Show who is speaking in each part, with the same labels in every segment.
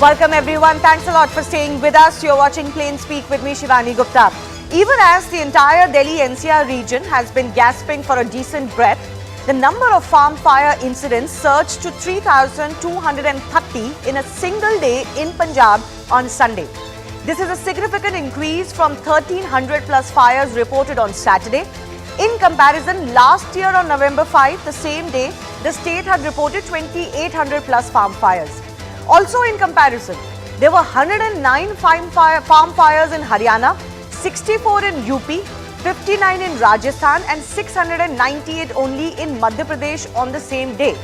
Speaker 1: Welcome everyone. Thanks a lot for staying with us. You're watching Plain Speak with me, Shivani Gupta. Even as the entire Delhi NCR region has been gasping for a decent breath, the number of farm fire incidents surged to 3,230 in a single day in Punjab on Sunday. This is a significant increase from 1,300 plus fires reported on Saturday. In comparison, last year on November 5, the same day, the state had reported 2,800 plus farm fires. Also in comparison, there were 109 farm fires in Haryana, 64 in UP, 59 in Rajasthan and 698 only in Madhya Pradesh on the same day.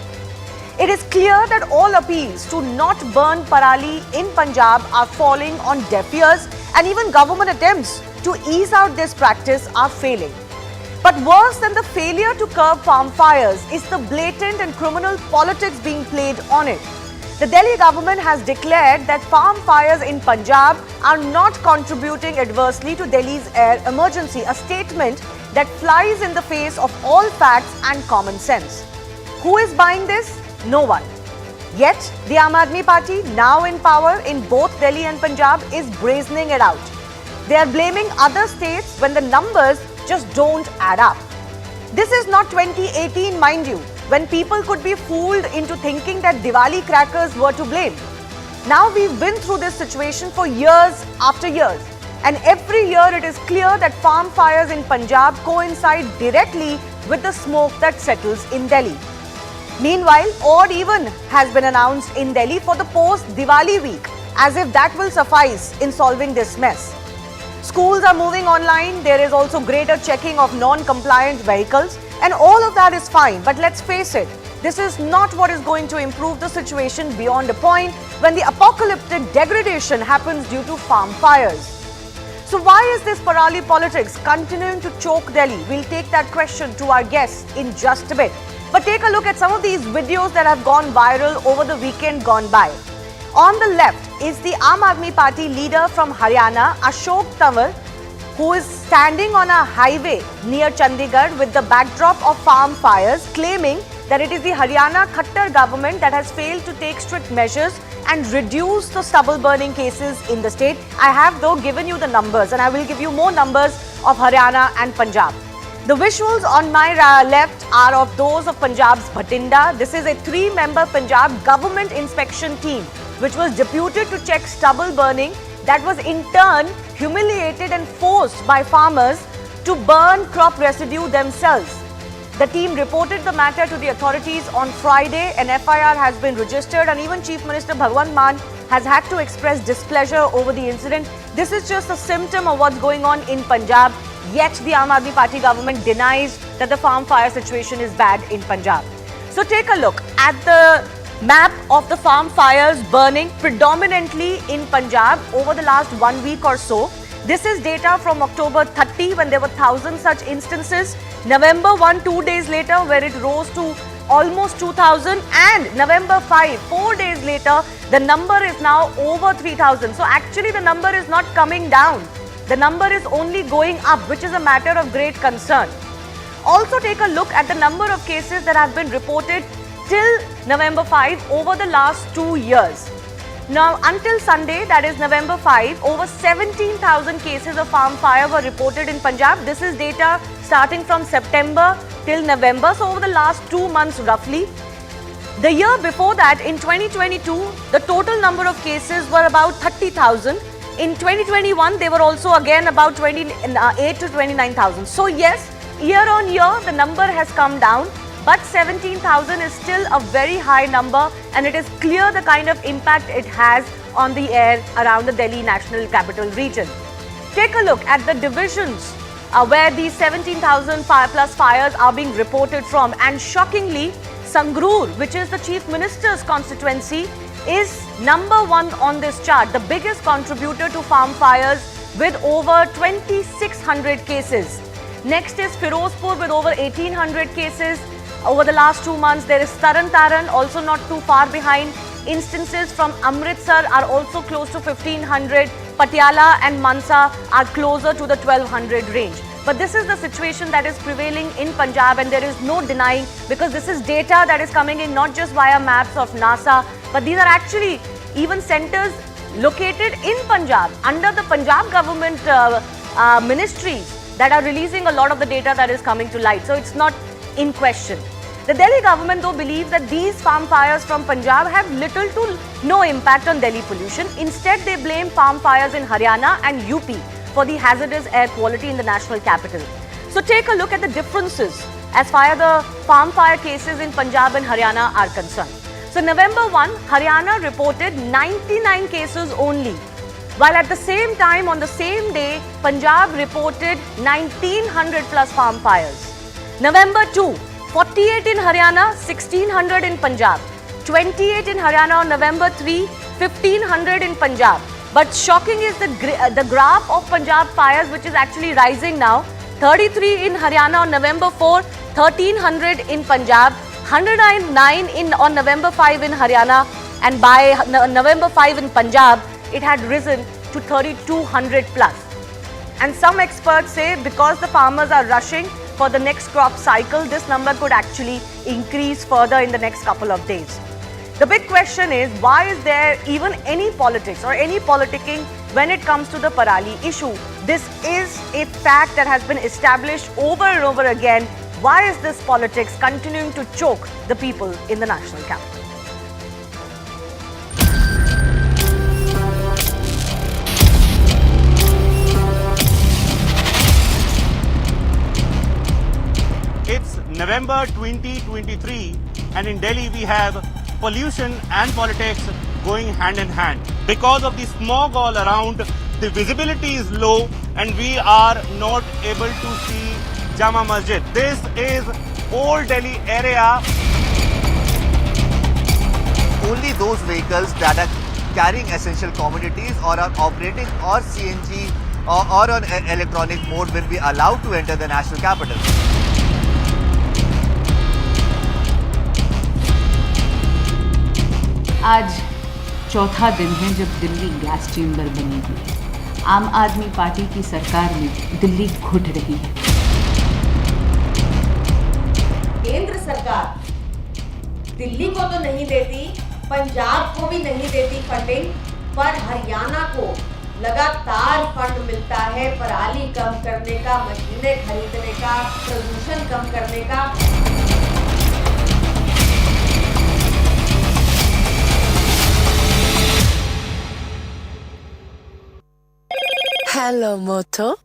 Speaker 1: It is clear that all appeals to not burn parali in Punjab are falling on deaf ears, and even government attempts to ease out this practice are failing. But worse than the failure to curb farm fires is the blatant and criminal politics being played on it. The Delhi government has declared that farm fires in Punjab are not contributing adversely to Delhi's air emergency, a statement that flies in the face of all facts and common sense. Who is buying this? No one. Yet, the Aam Aadmi Party, now in power in both Delhi and Punjab, is brazening it out. They are blaming other states when the numbers just don't add up. This is not 2018, mind you, when people could be fooled into thinking that Diwali crackers were to blame. Now we've been through this situation for years after years, and every year it is clear that farm fires in Punjab coincide directly with the smoke that settles in Delhi. Meanwhile, odd even has been announced in Delhi for the post-Diwali week, as if that will suffice in solving this mess. Schools are moving online, there is also greater checking of non-compliant vehicles, and all of that is fine. But let's face it, this is not what is going to improve the situation beyond a point when the apocalyptic degradation happens due to farm fires. So why is this parali politics continuing to choke Delhi? We'll take that question to our guests in just a bit. But take a look at some of these videos that have gone viral over the weekend gone by. On the left is the Aam Aadmi Party leader from Haryana, Ashok Tanwar, who is standing on a highway near Chandigarh with the backdrop of farm fires, claiming that it is the Haryana Khattar government that has failed to take strict measures and reduce the stubble burning cases in the state. I have though given you the numbers, and I will give you more numbers of Haryana and Punjab. The visuals on my left are of those of Punjab's Bhatinda. This is a 3-member Punjab government inspection team which was deputed to check stubble burning that was in turn humiliated and forced by farmers to burn crop residue themselves. The team reported the matter to the authorities on Friday. An FIR has been registered, and even Chief Minister Bhagwant Mann has had to express displeasure over the incident. This is just a symptom of what's going on in Punjab, yet the Aam Aadmi Party government denies that the farm fire situation is bad in Punjab. So take a look at the map of the farm fires burning predominantly in Punjab over the last 1 week or so. This is data from October 30 when there were 1,000 such instances, November 1, 2 days later where it rose to almost 2,000, and November 5, 4 days later, the number is now over 3,000. So actually the number is not coming down. The number is only going up, which is a matter of great concern. Also take a look at the number of cases that have been reported till November 5 over the last 2 years. Now, until Sunday, that is November 5, over 17,000 cases of farm fire were reported in Punjab. This is data starting from September till November, so over the last 2 months roughly. The year before that, in 2022, the total number of cases were about 30,000. In 2021, they were also again about 28 to 29,000. So yes, year on year, the number has come down. But 17,000 is still a very high number, and it is clear the kind of impact it has on the air around the Delhi National Capital Region. Take a look at the divisions where these 17,000 plus fires are being reported from, and shockingly, Sangrur, which is the Chief Minister's constituency, is number 1 on this chart, the biggest contributor to farm fires with over 2,600 cases. Next is Firozpur with over 1,800 cases. Over the last 2 months, there is Taran, also not too far behind. Instances from Amritsar are also close to 1,500. Patiala and Mansa are closer to the 1,200 range. But this is the situation that is prevailing in Punjab, and there is no denying, because this is data that is coming in not just via maps of NASA, but these are actually even centers located in Punjab, under the Punjab government ministries that are releasing a lot of the data that is coming to light. So it's not in question. The Delhi government though believes that these farm fires from Punjab have little to no impact on Delhi pollution. Instead, they blame farm fires in Haryana and UP for the hazardous air quality in the national capital. So take a look at the differences as far as the farm fire cases in Punjab and Haryana are concerned. So November 1, Haryana reported 99 cases only, while at the same time on the same day, Punjab reported 1900 plus farm fires. November 2, 48 in Haryana, 1600 in Punjab. 28 in Haryana on November 3, 1500 in Punjab. But shocking is the graph of Punjab fires, which is actually rising now. 33 in Haryana on November 4, 1300 in Punjab, 109 on November 5 in Haryana, and by November 5 in Punjab, it had risen to 3200 plus. And some experts say because the farmers are rushing for the next crop cycle, this number could actually increase further in the next couple of days. The big question is, why is there even any politics or any politicking when it comes to the Parali issue? This is a fact that has been established over and over again. Why is this politics continuing to choke the people in the national capital?
Speaker 2: It's November 2023 and in Delhi we have pollution and politics going hand in hand. Because of the smog all around, the visibility is low and we are not able to see Jama Masjid. This is Old Delhi area.
Speaker 3: Only those vehicles that are carrying essential commodities or are operating or CNG or on electronic mode will be allowed to enter the national capital.
Speaker 4: आज चौथा दिन है जब Delhi gas chamber बनी हुई है। आम आदमी पार्टी की सरकार में दिल्ली घुट रही है।
Speaker 5: केंद्र सरकार दिल्ली को तो नहीं देती, पंजाब को भी नहीं देती फंडिंग, पर हरियाणा को लगातार फंड मिलता है पराली कम करने का, मशीनें खरीदने का, प्रदूषण कम करने का।
Speaker 6: Hello, Moto.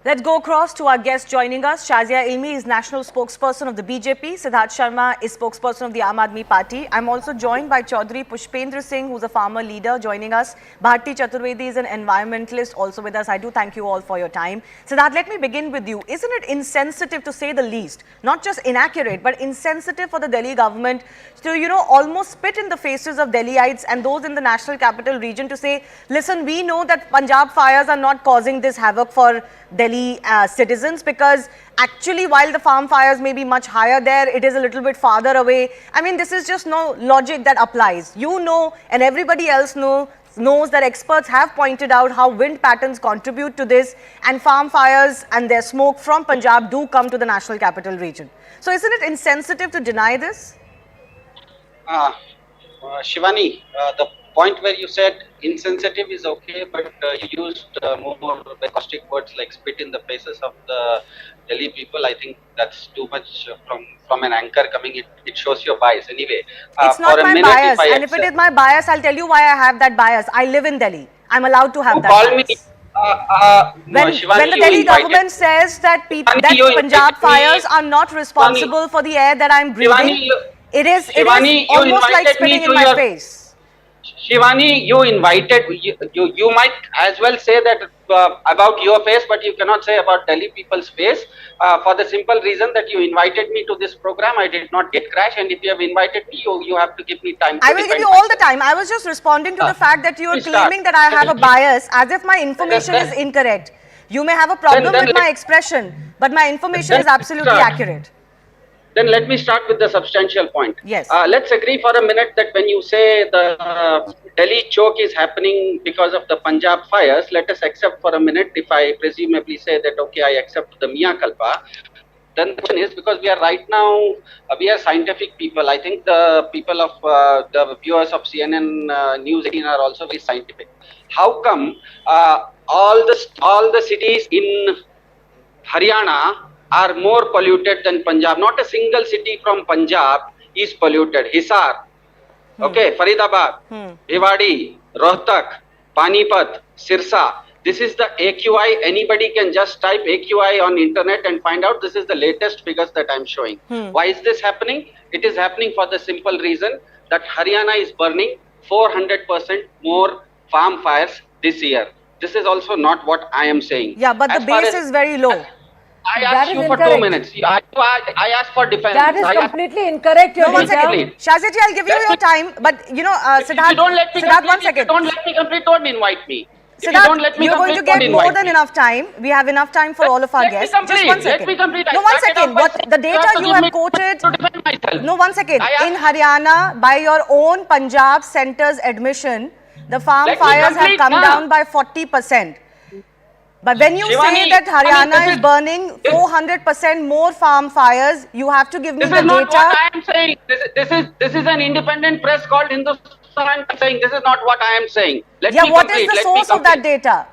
Speaker 1: Let's go across to our guest joining us. Shazia Ilmi is national spokesperson of the BJP. Siddharth Sharma is spokesperson of the Aam Aadmi Party. I'm also joined by Chaudhry Pushpendra Singh, who's a farmer leader, joining us. Bharti Chaturvedi is an environmentalist, also with us. I do thank you all for your time. Siddharth, let me begin with you. Isn't it insensitive, to say the least, not just inaccurate, but insensitive for the Delhi government to, almost spit in the faces of Delhiites and those in the national capital region to say, listen, we know that Punjab fires are not causing this havoc for Delhi citizens, because actually while the farm fires may be much higher there, it is a little bit farther away. I mean, this is just no logic that applies. You know, and everybody else knows that experts have pointed out how wind patterns contribute to this, and farm fires and their smoke from Punjab do come to the national capital region. So isn't it insensitive to deny this?
Speaker 7: Shivani, the point where you said insensitive is okay, but you used more caustic words like spit in the faces of the Delhi people. I think that's too much from an anchor coming. It shows your bias anyway.
Speaker 1: It's not my bias, and if it is my bias, I'll tell you why I have that bias. I live in Delhi. I'm allowed to have that bias. When the Delhi government says that Punjab fires are not responsible for the air that I'm breathing, it is almost like spitting in my face.
Speaker 7: Shivani, you invited, you might as well say that about your face, but you cannot say about Delhi people's face, for the simple reason that you invited me to this program. I did not get crash, and if you have invited me, you have to give me time.
Speaker 1: I will give you all the time. I was just responding to the fact that you are claiming that I have a bias as if my information is incorrect. You may have a problem with my expression, but my information is absolutely accurate.
Speaker 7: then let me start with the substantial point.
Speaker 1: Yes.
Speaker 7: Let's agree for a minute that when you say the Delhi choke is happening because of the Punjab fires, let us accept for a minute, if I presumably say that, okay, I accept the Mea culpa, then the question is, because we are right now, we are scientific people. I think the people of the viewers of CNN News 18 are also very scientific. How come all the cities in Haryana are more polluted than Punjab? Not a single city from Punjab is polluted. Hisar, okay, Faridabad, Bhiwadi, Rohtak, Panipat, Sirsa. This is the AQI. Anybody can just type AQI on internet and find out. This is the latest figures that I'm showing. Why is this happening? It is happening for the simple reason that Haryana is burning 400% more farm fires this year. This is also not what I am saying.
Speaker 1: Yeah, but the base is very low.
Speaker 7: I asked you for 2 minutes. I asked for defense.
Speaker 6: That is completely incorrect.
Speaker 1: No, one second. Shazia ji, I'll give you your time. But, you know, Siddharth,
Speaker 7: if you don't let me
Speaker 1: Siddharth,
Speaker 7: complete,
Speaker 1: one second.
Speaker 7: If you don't let me complete, don't invite me. If you
Speaker 1: Siddharth,
Speaker 7: don't let me
Speaker 1: you're going to
Speaker 7: complete,
Speaker 1: get
Speaker 7: don't
Speaker 1: more
Speaker 7: invite
Speaker 1: than
Speaker 7: me.
Speaker 1: enough time. We have enough time for all of our guests.
Speaker 7: Let me
Speaker 1: Just
Speaker 7: complete.
Speaker 1: one second.
Speaker 7: Let me complete.
Speaker 1: No, one second. What the data you have quoted?
Speaker 7: To defend myself.
Speaker 1: No, one second. In Haryana, by your own Punjab center's admission, the farm fires have come down by 40%. But when you say that Haryana is burning 400% more farm fires, you have to give me the data.
Speaker 7: This is not what I am saying. This is an independent press called Hindustan saying. This is not what I am saying.
Speaker 1: What is the source of that data?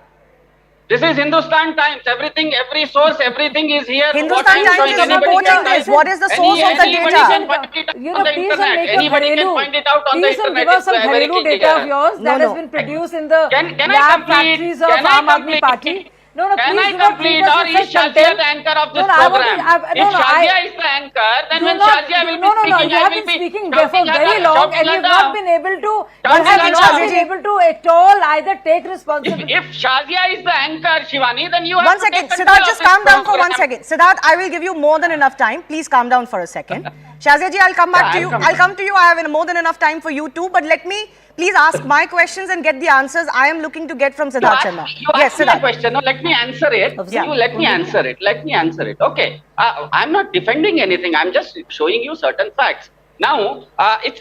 Speaker 7: This is Hindustan Times. Everything, every source, everything is here.
Speaker 1: Hindustan Times is reporting this. What is the source of the data?
Speaker 6: You know, please don't make
Speaker 7: Anybody can find it out on the
Speaker 6: please don't
Speaker 7: internet.
Speaker 6: give us some Ghareelu data of yours that has been produced in the lab factories of Aam Aadmi Party. No,
Speaker 7: Can
Speaker 6: please
Speaker 7: I
Speaker 6: do not
Speaker 7: complete,
Speaker 6: treat us
Speaker 7: or
Speaker 6: with
Speaker 7: is
Speaker 6: such
Speaker 7: Shazia
Speaker 6: contempt.
Speaker 7: the anchor of this
Speaker 6: No, I want
Speaker 7: program?
Speaker 6: to-
Speaker 7: If Shazia is the anchor, then when Shazia will be speaking,
Speaker 6: you
Speaker 7: I
Speaker 6: have
Speaker 7: will
Speaker 6: been
Speaker 7: be
Speaker 6: speaking
Speaker 7: shouting
Speaker 6: for
Speaker 7: her
Speaker 6: very
Speaker 7: down,
Speaker 6: long
Speaker 7: shouting
Speaker 6: and
Speaker 7: her
Speaker 6: you've not
Speaker 7: down.
Speaker 6: been able to,
Speaker 7: Shouting her down.
Speaker 6: able to at all either take responsibility.
Speaker 7: If Shazia is the anchor, Shivani, then you have
Speaker 1: One
Speaker 7: to
Speaker 1: second.
Speaker 7: take control
Speaker 1: Siddharth,
Speaker 7: of
Speaker 1: just
Speaker 7: this
Speaker 1: calm down for one
Speaker 7: program.
Speaker 1: second. Siddharth, I will give you more than enough time. Please calm down for a second. Shazia ji, I'll come back to you. I'll come to you. I have more than enough time for you too. But let me please ask my questions and get the answers I am looking to get from Siddharth Sharma.
Speaker 7: You asked me a question. No, let me answer it.
Speaker 1: Yeah.
Speaker 7: You let me answer it. Let me answer it. Okay. I'm not defending anything. I'm just showing you certain facts. Now,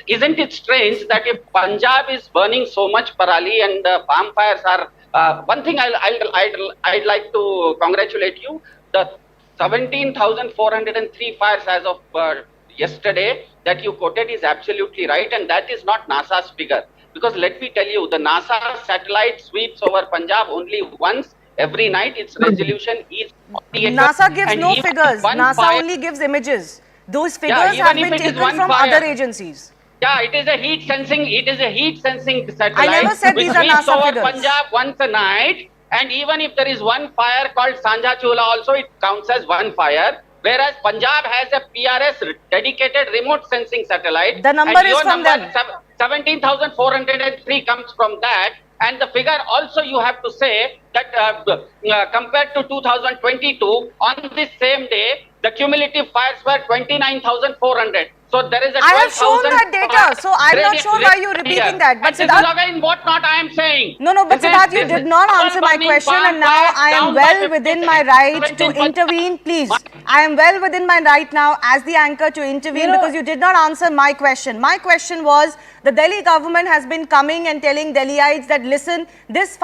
Speaker 7: isn't it strange that if Punjab is burning so much parali and farm fires are one thing I'd like to congratulate you. The 17,403 fires as of yesterday that you quoted is absolutely right, and that is not NASA's figure. Because let me tell you, the NASA satellite sweeps over Punjab only once every night. Its resolution is 48
Speaker 1: NASA gives
Speaker 7: and
Speaker 1: no
Speaker 7: even
Speaker 1: figures.
Speaker 7: one
Speaker 1: NASA
Speaker 7: fire-
Speaker 1: only gives images. Those figures
Speaker 7: even
Speaker 1: have
Speaker 7: if
Speaker 1: been
Speaker 7: it is
Speaker 1: taken
Speaker 7: one
Speaker 1: from
Speaker 7: fire.
Speaker 1: other agencies.
Speaker 7: Yeah, it is a heat sensing. It is a heat sensing satellite.
Speaker 1: I never said
Speaker 7: which
Speaker 1: these are
Speaker 7: sweeps
Speaker 1: NASA
Speaker 7: over
Speaker 1: figures.
Speaker 7: Punjab once a night, and even if there is one fire called Sanja Chula, also it counts as one fire. Whereas Punjab has a PRS dedicated remote sensing satellite.
Speaker 1: The number
Speaker 7: and
Speaker 1: is
Speaker 7: your
Speaker 1: from
Speaker 7: number,
Speaker 1: them.
Speaker 7: 17,403 comes from that. And the figure also you have to say that compared to 2022, on this same day, the cumulative fires were 29,400. So there is a 12,000.
Speaker 1: I have shown that data, so I'm not sure why you're repeating that. But
Speaker 7: This
Speaker 1: Siddharth,
Speaker 7: is again what not I am saying.
Speaker 1: No, but
Speaker 7: This is-
Speaker 1: Siddharth, you
Speaker 7: this
Speaker 1: did
Speaker 7: is
Speaker 1: not
Speaker 7: all
Speaker 1: answer my
Speaker 7: burning
Speaker 1: question,
Speaker 7: farm
Speaker 1: and now
Speaker 7: fires
Speaker 1: I am
Speaker 7: down by
Speaker 1: well within my right to
Speaker 7: 17%.
Speaker 1: intervene. Please, I am well within my right now as the anchor to intervene because you did not answer my question. My question was, the Delhi government has been coming and telling Delhiites that, listen, this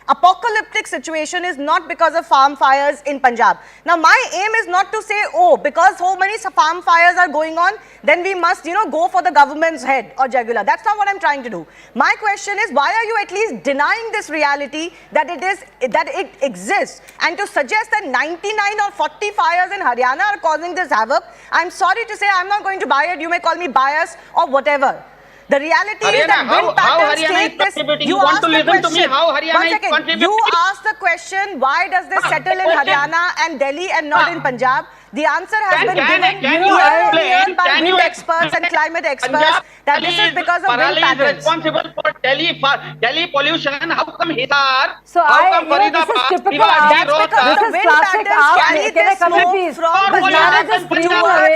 Speaker 1: apocalyptic situation is not because of farm fires in Punjab. Now, my aim is not to say, oh, because so many farm fires are going on, then we must, go for the government's head or jugular. That's not what I'm trying to do. My question is, why are you at least denying this reality that it exists? And to suggest that 99 or 40 fires in Haryana are causing this havoc, I'm sorry to say I'm not going to buy it. You may call me biased or whatever. The reality is that wind patterns take this.
Speaker 7: You want to listen to me how Haryana is contributing?
Speaker 1: You asked the question, why does this settle in Haryana and Delhi and not in Punjab? The answer has been given year by wind experts and climate experts that this is because of wind patterns.
Speaker 7: Is responsible for Delhi pollution. How come Hisar?
Speaker 6: So
Speaker 7: how come
Speaker 6: this is typical.
Speaker 1: That's because the wind patterns carry this smoke from Punjab.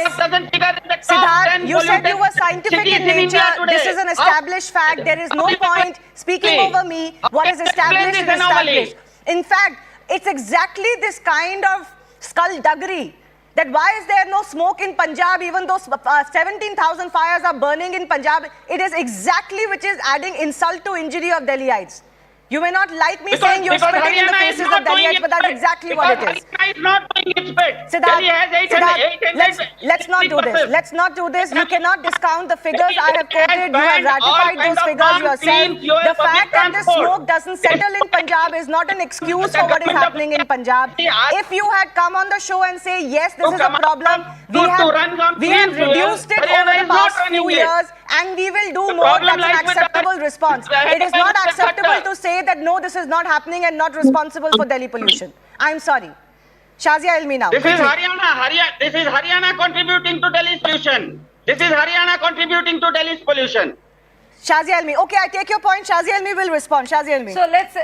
Speaker 1: Siddharth, you said you were scientific in nature. This is an established fact. There is no point speaking over me. What is established is established. In fact, it's exactly this kind of skullduggery that why is there no smoke in Punjab even though 17,000 fires are burning in Punjab. It is exactly which is adding insult to injury of Delhiites. You may not like me saying you're spitting in the faces of Delhiites, but that's exactly what it is.
Speaker 7: Haryana is not doing its bit.
Speaker 1: Siddharth, let's not do this. Let's not do this. You cannot discount the figures I have quoted. You have ratified those figures yourself. The fact that the smoke doesn't settle in Punjab is not an excuse for what is happening in Punjab. If you had come on the show and say, yes, this is a problem, we have reduced it over the past few years and we will do more. That's an acceptable response. It is not acceptable to say that no, this is not happening and not responsible for Delhi pollution. I'm sorry. Shazia Ilmi now.
Speaker 7: This is Haryana contributing to Delhi's pollution. This is Haryana contributing to Delhi's pollution.
Speaker 1: Shazia Ilmi. Okay, I take your point. Shazia Ilmi will respond. Shazia Ilmi.
Speaker 6: So let's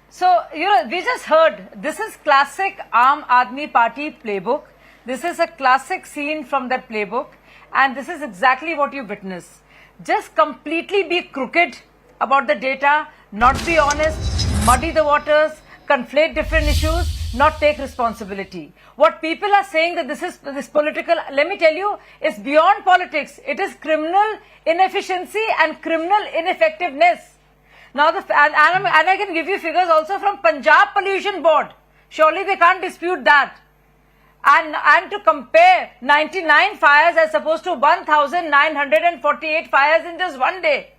Speaker 6: so you know, we just heard, this is classic Aam Aadmi Party playbook. This is a classic scene from that playbook, and this is exactly what you witness. Just completely be crooked about the data, not be honest, muddy the waters, conflate different issues, not take responsibility. What people are saying that this political, let me tell you, it's beyond politics. It is criminal inefficiency and criminal ineffectiveness. Now, and I can give you figures also from Punjab Pollution Board. Surely they can't dispute that. And to compare 99 fires as opposed to 1,948 fires in just one day.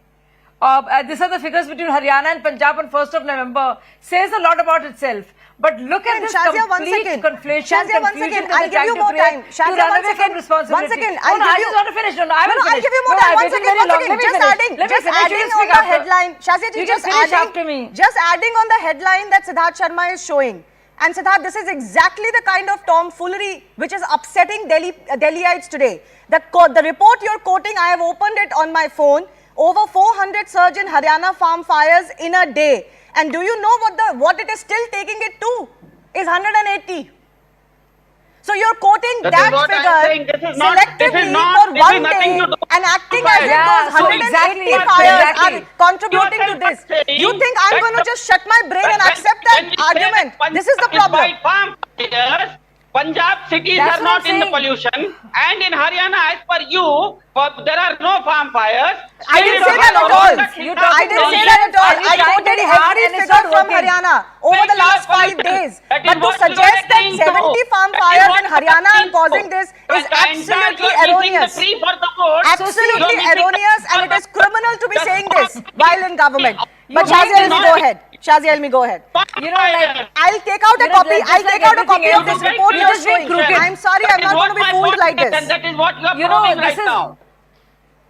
Speaker 6: These are the figures between Haryana and Punjab on 1st of November. Says a lot about itself. But look at this complete conflation, confusion that
Speaker 1: I'll give you more time. Shazia, one second.
Speaker 6: I just want to finish. No,
Speaker 1: I'll give you more time. One second. Just adding on the headline. Shazia ji, just adding on the headline that Siddharth Sharma is showing. And Siddharth, this is exactly the kind of tomfoolery which is upsetting Delhiites today. The report you're quoting, I have opened it on my phone. Over 400 surge in Haryana farm fires in a day. And do you know what it is still taking it to? Is 180. So you're quoting that figure selectively for one day and acting as if those 180 fires are contributing to this. You think I'm going to just shut my brain and accept that argument? This is the problem.
Speaker 7: Punjab cities are not in the pollution, and in Haryana, as per you, there are no farm fires.
Speaker 1: I didn't say that at all. I didn't say that at all. I quoted every figure from Haryana over the last 5 days. But to suggest that 70 farm fires in Haryana are causing this is absolutely erroneous. Absolutely erroneous, and it is criminal to be saying this while in government. But Shazia Ilmi, go ahead. Shazia Ilmi, go ahead.
Speaker 6: You know, like,
Speaker 1: I'll take out a copy. I'll take out a copy of this report you're showing. I'm sorry, I'm not going to be fooled like this.
Speaker 7: That is what you are proving right now.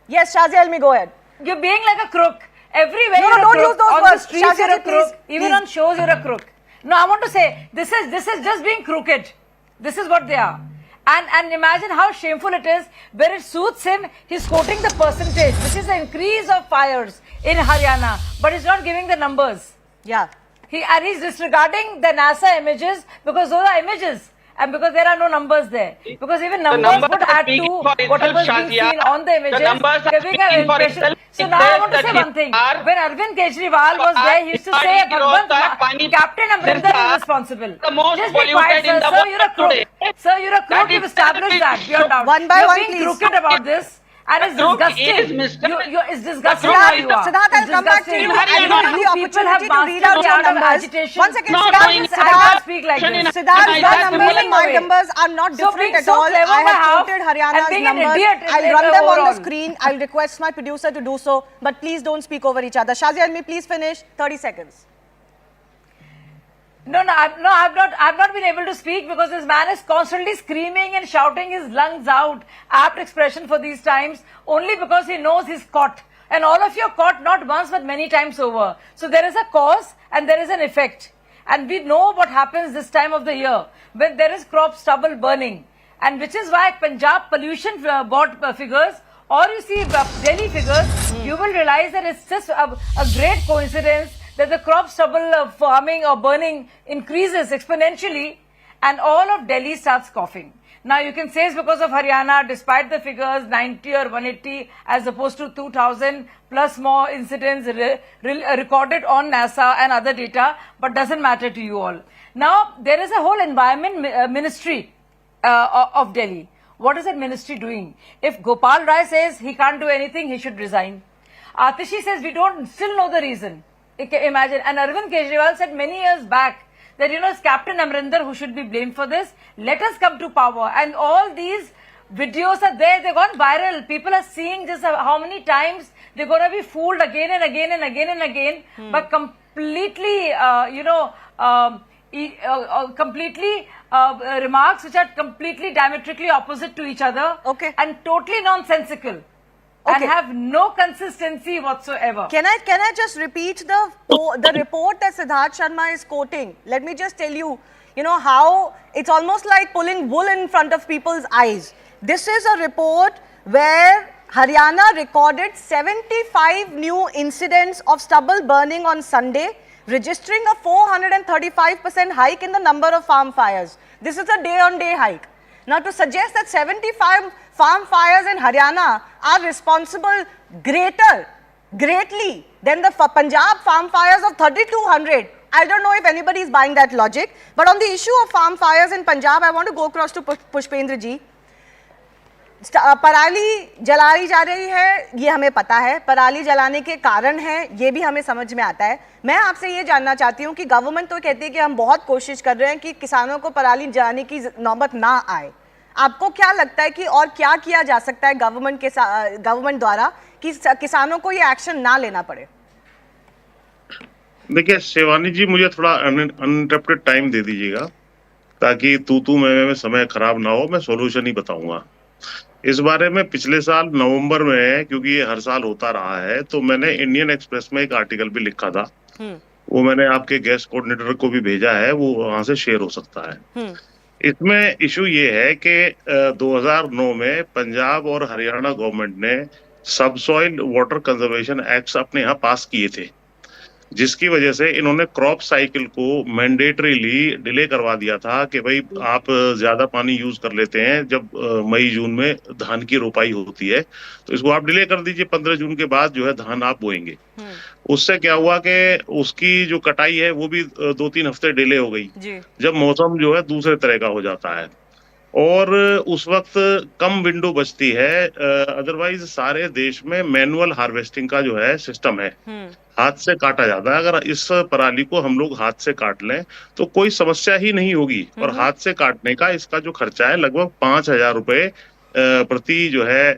Speaker 1: Yes, Shazia Ilmi, go ahead.
Speaker 6: You're being like a crook. Everywhere
Speaker 1: no, don't use those
Speaker 6: on
Speaker 1: words.
Speaker 6: The streets, you're a crook. Even on shows, you're a crook. No, I want to say, this is just being crooked. This is what they are. And imagine how shameful it is, where it suits him, he's quoting the percentage, which is the increase of fires in Haryana, but he's not giving the numbers.
Speaker 1: Yeah.
Speaker 6: He's disregarding the NASA images because those are images. And because there are no numbers there. Because even numbers would add to whatever is being seen on the images. Giving an impression. So now I want to say one thing. When Arvind Kejriwal was there, he used to say, Captain Amrinder is responsible. Just be quiet, sir. Sir, you're a crook. Sir, you're a crook. You've established that. Beyond doubt.
Speaker 1: One by one, please.
Speaker 6: You're being crooked about this. And it's disgusting. It's disgusting how you are.
Speaker 1: Siddharth, I'll come back to you. I'll give you the opportunity to read out your numbers. One second, Siddharth,
Speaker 6: speak like this.
Speaker 1: Siddharth, your numbers and my numbers are not different at all. I have quoted Haryana's numbers. I'll run them on the screen. I'll request my producer to do so. But please don't speak over each other. Shazia Ilmi, please finish. 30 seconds.
Speaker 6: No, I've not been able to speak because this man is constantly screaming and shouting his lungs out. Apt expression for these times, only because he knows he's caught. And all of you are caught not once but many times over. So there is a cause and there is an effect. And we know what happens this time of the year when there is crop stubble burning. And which is why Punjab Pollution Board figures, or you see Delhi figures, you will realize that it's just a great coincidence that the crop stubble farming or burning increases exponentially and all of Delhi starts coughing. Now you can say it's because of Haryana, despite the figures 90 or 180 as opposed to 2000 plus more incidents recorded on NASA and other data, but doesn't matter to you all. Now there is a whole environment ministry of Delhi. What is that ministry doing? If Gopal Rai says he can't do anything, he should resign. Atishi says we don't still know the reason. Imagine. And Arvind Kejriwal said many years back that, you know, it's Captain Amrinder who should be blamed for this. Let us come to power. And all these videos are there. They've gone viral. People are seeing just how many times they're going to be fooled again and again and again and again. But completely, completely remarks which are completely diametrically opposite to each other.
Speaker 1: Okay.
Speaker 6: And totally nonsensical. And have no consistency whatsoever.
Speaker 1: Can I just repeat the report that Siddharth Sharma is quoting? Let me just tell you, you know, how it's almost like pulling wool in front of people's eyes. This is a report where Haryana recorded 75 new incidents of stubble burning on Sunday, registering a 435% hike in the number of farm fires. This is a day-on-day hike. Now, to suggest that 75 farm fires in Haryana are responsible greatly than the Punjab farm fires of 3,200, I don't know if anybody is buying that logic. But on the issue of farm fires in Punjab, I want to go across to Pushpendra ji. पराली जलाई जा रही है, ये हमें पता है. पराली जलाने के कारण है, ये भी हमें समझ में आता है. मैं आपसे ये जानना चाहती हूँ कि गवर्नमेंट तो कहती है कि हम बहुत कोशिश कर रहे हैं कि किसानों को पराली जलाने की नौबत ना आए. आपको क्या लगता है कि और क्या किया जा सकता है गवर्नमेंट द्वारा कि किसानों को ये एक्शन ना लेना पड़े?
Speaker 8: देखिए शिवानी जी, मुझे थोड़ा अनइंटरप्टेड टाइम दे दीजिएगा ताकि तू में समय खराब ना हो. मैं सॉल्यूशन ही बताऊंगा. इस बारे में पिछले साल नवंबर में, क्योंकि ये हर साल होता रहा है, तो मैंने इंडियन एक्सप्रेस में एक आर्टिकल भी लिखा था. वो मैंने आपके गेस्ट कोऑर्डिनेटर को भी भेजा है, वो वहां से शेयर हो सकता है. इसमें इशू ये है कि 2009 में पंजाब और हरियाणा गवर्नमेंट ने सबसॉइल वाटर कंजर्वेशन एक्ट अपने यहाँ पास किए थे, जिसकी वजह से इन्होंने क्रॉप साइकिल को मैंडेटरीली डिले करवा दिया था कि भाई आप ज्यादा पानी यूज कर लेते हैं जब मई जून में धान की रोपाई होती है, तो इसको आप डिले कर दीजिए. 15 जून के बाद जो है धान आप बोएंगे. उससे क्या हुआ कि उसकी जो कटाई है वो भी 2-3 हफ्ते डिले हो गई, जब मौसम जो है दूसरे तरह का हो जाता है और उस वक्त कम विंडो बचती है. अदरवाइज सारे देश में मैनुअल हार्वेस्टिंग का जो है सिस्टम है, हाथ से काटा जाता है. अगर इस पराली को हम लोग हाथ से काट लें तो कोई समस्या ही नहीं होगी. और हाथ से काटने का इसका जो खर्चा है लगभग 5,000 रुपए प्रति जो है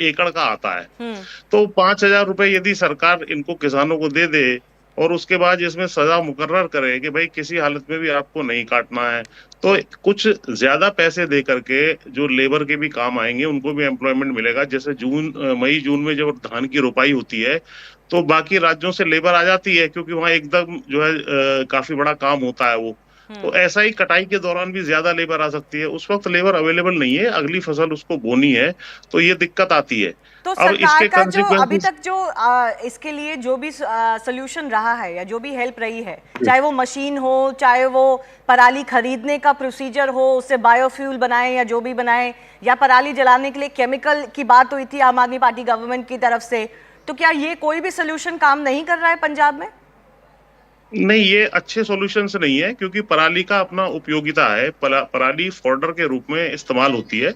Speaker 8: एकड़ का आता है. तो 5,000 रुपए यदि सरकार इनको किसानों को दे दे और उसके बाद इसमें सजा मुकर्रर करे कि भाई किसी हालत में भी आपको नहीं काटना है, तो कुछ ज्यादा पैसे दे करके जो लेबर के भी काम आएंगे, उनको भी एम्प्लॉयमेंट मिलेगा. जैसे मई जून में जब धान की रोपाई होती है तो बाकी राज्यों से लेबर आ जाती है, क्योंकि वहाँ एकदम जो है काफी बड़ा काम होता है वो. तो ऐसा ही कटाई के दौरान भी ज्यादा लेबर आ सकती है. उस वक्त लेबर अवेलेबल नहीं है, अगली फसल उसको बोनी है, तो ये दिक्कत आती है.
Speaker 1: तो सरकार का जो अभी तक जो इसके लिए जो भी सोल्यूशन रहा है या जो भी हेल्प रही है, चाहे वो मशीन हो, चाहे वो पराली खरीदने का प्रोसीजर हो, उससे बायोफ्यूल बनाए या जो भी बनाए, या पराली जलाने के लिए केमिकल की बात हुई थी आम आदमी पार्टी गवर्नमेंट की तरफ से, तो क्या ये कोई भी सोल्यूशन काम नहीं कर रहा है पंजाब में?
Speaker 8: नहीं, ये अच्छे सॉल्यूशंस नहीं है, क्योंकि पराली का अपना उपयोगिता है. पराली फॉडर के रूप में इस्तेमाल होती है.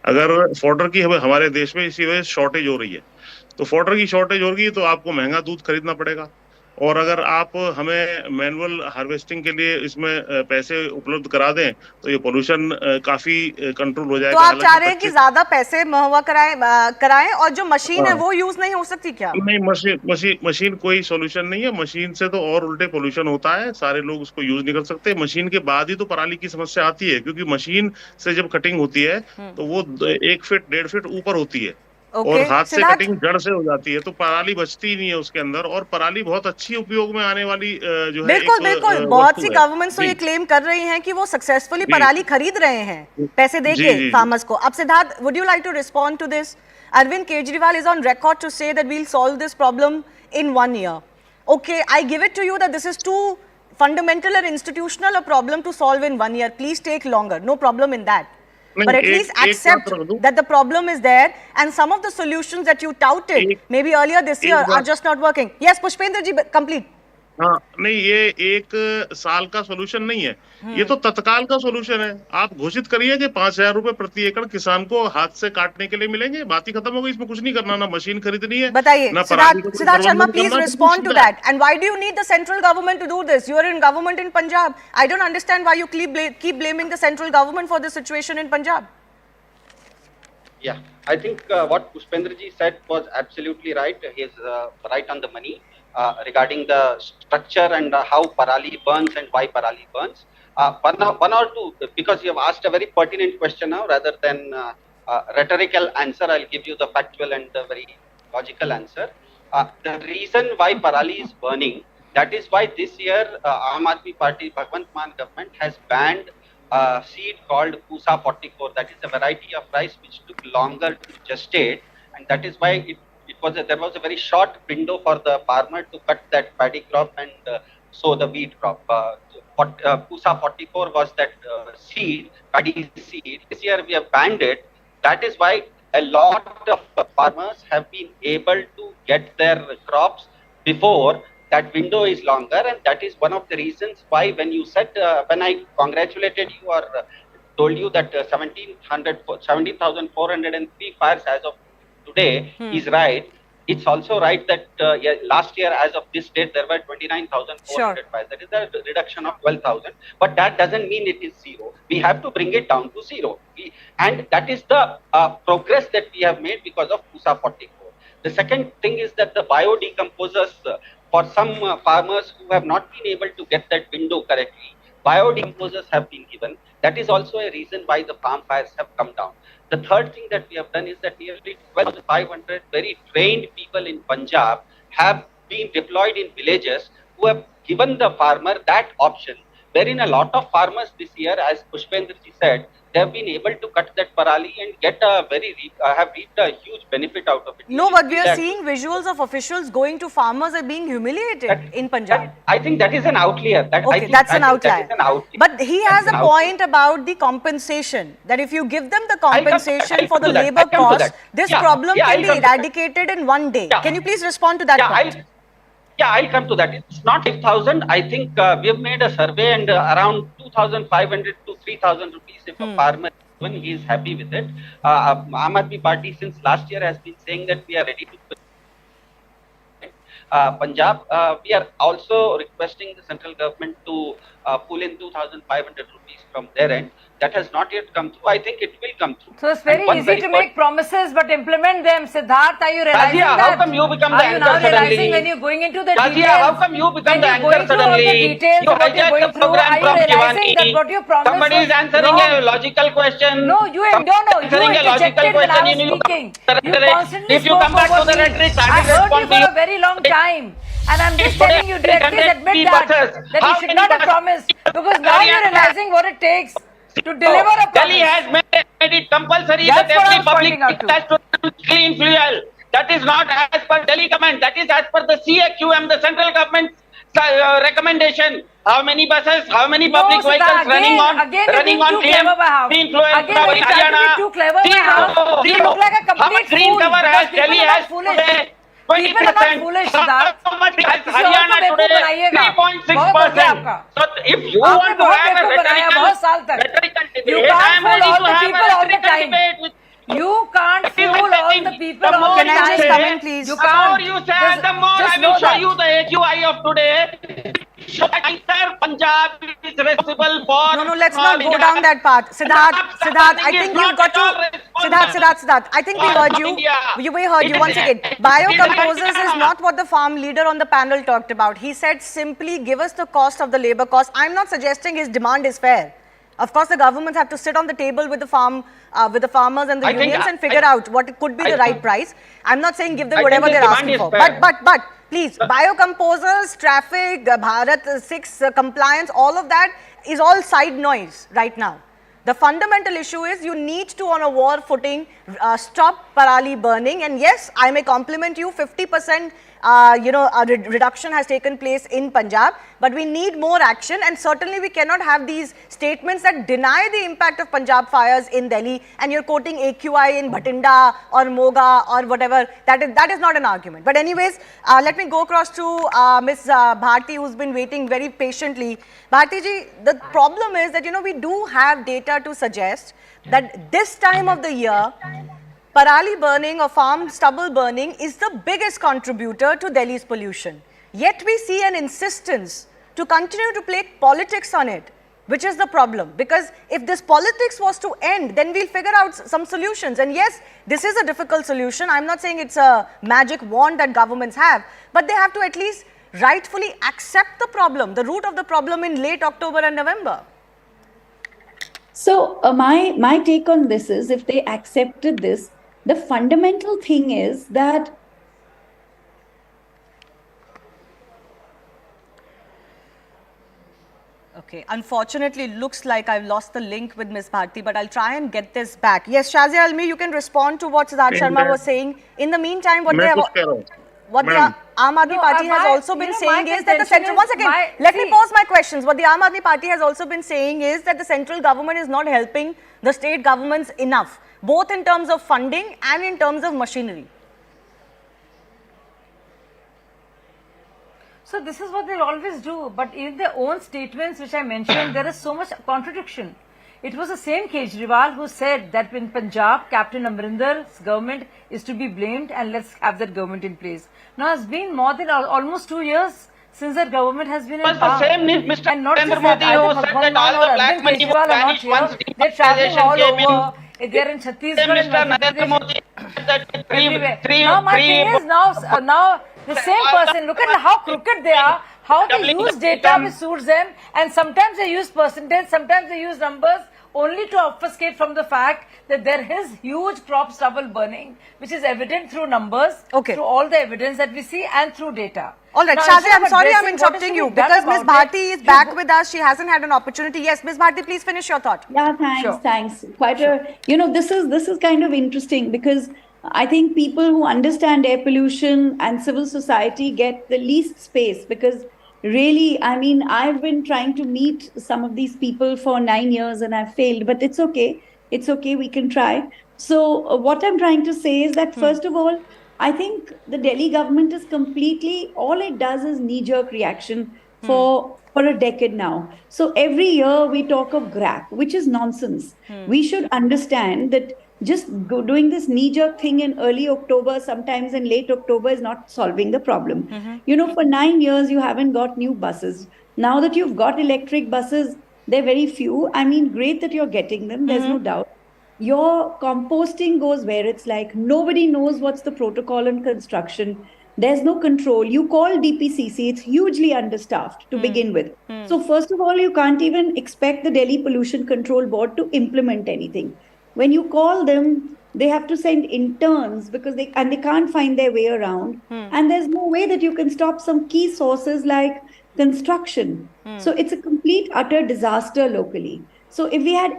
Speaker 8: अगर फॉडर की हमारे देश में इसी वजह से शॉर्टेज हो रही है, तो फॉडर की शॉर्टेज हो रही तो आपको महंगा दूध खरीदना पड़ेगा. और अगर आप हमें मैनुअल हार्वेस्टिंग के लिए इसमें पैसे उपलब्ध करा दें तो ये पोल्यूशन काफी कंट्रोल हो जाएगा.
Speaker 1: तो आप चाह रहे हैं कि ज्यादा पैसे मुहैया कराएं और जो मशीन है वो यूज नहीं हो सकती क्या?
Speaker 8: नहीं, मशीन कोई सोल्यूशन नहीं है. मशीन से तो और उल्टे पोल्यूशन होता है, सारे लोग उसको यूज नहीं कर सकते. मशीन के बाद ही तो पराली की समस्या आती है, क्योंकि मशीन से जब कटिंग होती है तो वो 1 फीट 1.5 फीट ऊपर होती है. और हाथ से कटिंग जड़ से हो जाती है, तो पराली बचती ही नहीं है उसके अंदर. और पराली बहुत अच्छी उपयोग में आने वाली जो है.
Speaker 1: बिल्कुल बहुत सी गवर्नमेंट्स तो ये क्लेम कर रही हैं कि वो सक्सेसफुली पराली खरीद रहे हैं पैसे देके फार्मर्स को. अब Siddharth, would you like to respond to this? Arvind Kejriwal is on record to say that we will solve this problem in 1 year. Okay, I give it to you that this is too fundamental or institutional a problem to solve in 1 year. Please take longer. No problem in that. But at least accept that the problem is there and some of the solutions that you touted maybe earlier this year are just not working. Yes, Pushpendra ji, complete.
Speaker 8: हाँ नहीं, ये एक साल का solution नहीं है, ये तो तत्काल का सोल्यूशन है। आप घोषित करिए कि 5,000 रुपए प्रति एकड़ किसान को हाथ से काटने के लिए मिलेंगे, बात ही खत्म हो गई। इसमें कुछ नहीं करना, ना मशीन खरीदनी है,
Speaker 1: बताइए
Speaker 8: ना पराली
Speaker 1: सिद्धार्थ
Speaker 8: का
Speaker 1: सिद्धार्थ शर्मा,
Speaker 8: प्रबंधन
Speaker 1: प्लीज
Speaker 8: करना,
Speaker 1: रिस्पॉन्ड टू
Speaker 8: सीधा है।
Speaker 1: That. And why do you need the central government to do this? You are in government in Punjab. I don't understand why you keep blaming the central government for this situation in Punjab.
Speaker 7: Yeah, I think what Pushpendraji said was absolutely right. He is right on the money regarding the structure and how Parali burns and why Parali burns. One or two, because you have asked a very pertinent question now, rather than rhetorical answer, I'll give you the factual and the very logical answer. The reason why Parali is burning, that is why this year Aam Aadmi Party, Bhagwant Mann government has banned seed called Pusa 44. That is a variety of rice which took longer to gestate, and that is why there was a very short window for the farmer to cut that paddy crop and sow the wheat crop. Pusa 44 was that seed, paddy seed. This year we have banned it. That is why a lot of farmers have been able to get their crops before that window is longer, and that is one of the reasons why when you said, when I congratulated you or told you that 17,403 fires as of today is right. It's also right that last year as of this date there were 29,400 fires. That is a reduction of 12,000. But that doesn't mean it is zero. We have to bring it down to zero. And that is the progress that we have made because of Pusa 44. The second thing is that the biodecomposers, for some farmers who have not been able to get that window correctly, biodecomposers have been given. That is also a reason why the farm fires have come down. The third thing that we have done is that nearly 12,500 very trained people in Punjab have been deployed in villages who have given the farmer that option, wherein a lot of farmers this year, as Pushpendraji said, they have been able to cut that parali and get a have reaped a huge benefit out of it.
Speaker 1: No, but we are seeing visuals of officials going to farmers and being humiliated in Punjab.
Speaker 7: I think that is an outlier.
Speaker 1: Okay, that's an outlier. But he has a point about the compensation, that if you give them the compensation for the labor cost, this problem can be eradicated in one day. Can you please respond to that point?
Speaker 7: I'll come to that. It's not 5,000. I think we have made a survey and around 2,500 to 3,000 rupees if a farmer, when he is happy with it. Aam Aadmi Party since last year has been saying that we are ready to Punjab. We are also requesting the central government to pull in 2,500 rupees from their end. That has not yet come through. I think it will come through.
Speaker 6: So it's very easy to make promises but implement them. Siddharth, are you realizing that?
Speaker 7: How come you become the anchor suddenly?
Speaker 6: Are you now realizing when you're going into the details?
Speaker 7: How come you become the anchor suddenly?
Speaker 6: You hijack the program from Shivani. That what you promised.
Speaker 7: Somebody is answering a logical question.
Speaker 6: No, you interjected when I was speaking. You constantly spoke over me. I heard you for a very long time. And I'm just telling you directly, admit that you should not have promised. Because now you're realizing what it takes to deliver a promise.
Speaker 7: Delhi has made it compulsory that every public has to use clean fuel. That is not as per Delhi government. That is as per the CAQM, the central government recommendation. How many buses, how many public vehicles running on clean fuel?
Speaker 6: Again, you're trying to be too clever. You look like a complete fool.
Speaker 7: Cover has Delhi has today 20%. How much has Haryana today? 3.6%. So if you want to have a rhetorical debate, I am ready to have a rhetorical debate with
Speaker 6: you. Can't fool all the people all the time.
Speaker 1: Can I just come in, please?
Speaker 7: The more you say, the more I will show you the AQI of today. Punjab is responsible for...
Speaker 1: No, let's not go down that path. Siddharth, I think you've got to... Siddharth, I think we heard you. We heard you once again. Biocomposers is not what the farm leader on the panel talked about. He said simply give us the cost of the labor cost. I'm not suggesting his demand is fair. Of course, the governments have to sit on the table with the farmers and the unions and figure out what could be the right price. I'm not saying give them whatever they're asking for. But please, biocomposers, traffic, Bharat 6 compliance, all of that is all side noise right now. The fundamental issue is you need to, on a war footing, stop parali burning. And yes, I may compliment you, 50% a reduction has taken place in Punjab, but we need more action, and certainly we cannot have these statements that deny the impact of Punjab fires in Delhi, and you're quoting AQI in Bhatinda or Moga or whatever. That is not an argument. But anyways, let me go across to Ms. Bharti, who's been waiting very patiently. Bharti ji, the problem is that, we do have data to suggest that this time of the year, parali burning or farm stubble burning is the biggest contributor to Delhi's pollution. Yet we see an insistence to continue to play politics on it, which is the problem. Because if this politics was to end, then we'll figure out some solutions. And yes, this is a difficult solution. I'm not saying it's a magic wand that governments have, but they have to at least rightfully accept the problem, the root of the problem in late October and November.
Speaker 9: So my take on this is, if they accepted this, the fundamental thing is that
Speaker 1: okay, unfortunately, it looks like I've lost the link with Ms. Bharti, but I'll try and get this back. Yes, Shazia Almi, you can respond to what Siddharth Sharma was saying. In the meantime, what the Aam Aadmi Party has also been saying is that the central, once again, let me pose my questions. What the Aam Aadmi Party has also been saying is that the central government is not helping the state governments enough, both in terms of funding and in terms of machinery.
Speaker 6: So this is what they always do, but in their own statements which I mentioned, there is so much contradiction. It was the same Kejriwal who said that in Punjab, Captain Amrinder's government is to be blamed and let's have that government in place. Now it's been more than almost 2 years since that government has been in power.
Speaker 7: Mr.
Speaker 6: And not just
Speaker 7: Narendra
Speaker 6: that,
Speaker 7: Modi
Speaker 6: either
Speaker 7: who said
Speaker 6: Bhagwan
Speaker 7: that all
Speaker 6: Mann or
Speaker 7: the black
Speaker 6: Arvind
Speaker 7: money
Speaker 6: Kejriwal
Speaker 7: would
Speaker 6: are not
Speaker 7: vanish once
Speaker 6: here. They're traveling all
Speaker 7: demonetization came
Speaker 6: over. They're in Chhattisgarh
Speaker 7: Mr.
Speaker 6: and
Speaker 7: Narendra
Speaker 6: Madhya
Speaker 7: Modi said that
Speaker 6: Now my thing is, now the same person, look at how crooked they are, how they use data which suits them, and sometimes they use percentage, sometimes they use numbers, only to obfuscate from the fact that there is huge crop stubble burning, which is evident through numbers, through all the evidence that we see, and through data.
Speaker 1: All right, Shazia, I'm sorry I'm interrupting you because Ms. Bharti is back with us. She hasn't had an opportunity. Yes, Ms. Bharti, please finish your thought.
Speaker 9: Yeah, thanks. Quite a, this is kind of interesting because I think people who understand air pollution and civil society get the least space, because really, I mean, I've been trying to meet some of these people for 9 years and I've failed, but it's okay. It's okay. We can try. So what I'm trying to say is that, first of all, I think the Delhi government is completely, all it does is knee-jerk reaction for a decade now. So every year we talk of Grap, which is nonsense. We should understand that just doing this knee-jerk thing in early October, sometimes in late October, is not solving the problem. For 9 years, you haven't got new buses. Now that you've got electric buses, they're very few. I mean, great that you're getting them. There's no doubt. Your composting goes where it's like nobody knows what's the protocol in construction. There's no control. You call DPCC, it's hugely understaffed to begin with. So first of all, you can't even expect the Delhi Pollution Control Board to implement anything. When you call them, they have to send interns because they can't find their way around. And there's no way that you can stop some key sources like construction. So it's a complete, utter disaster locally. So if we had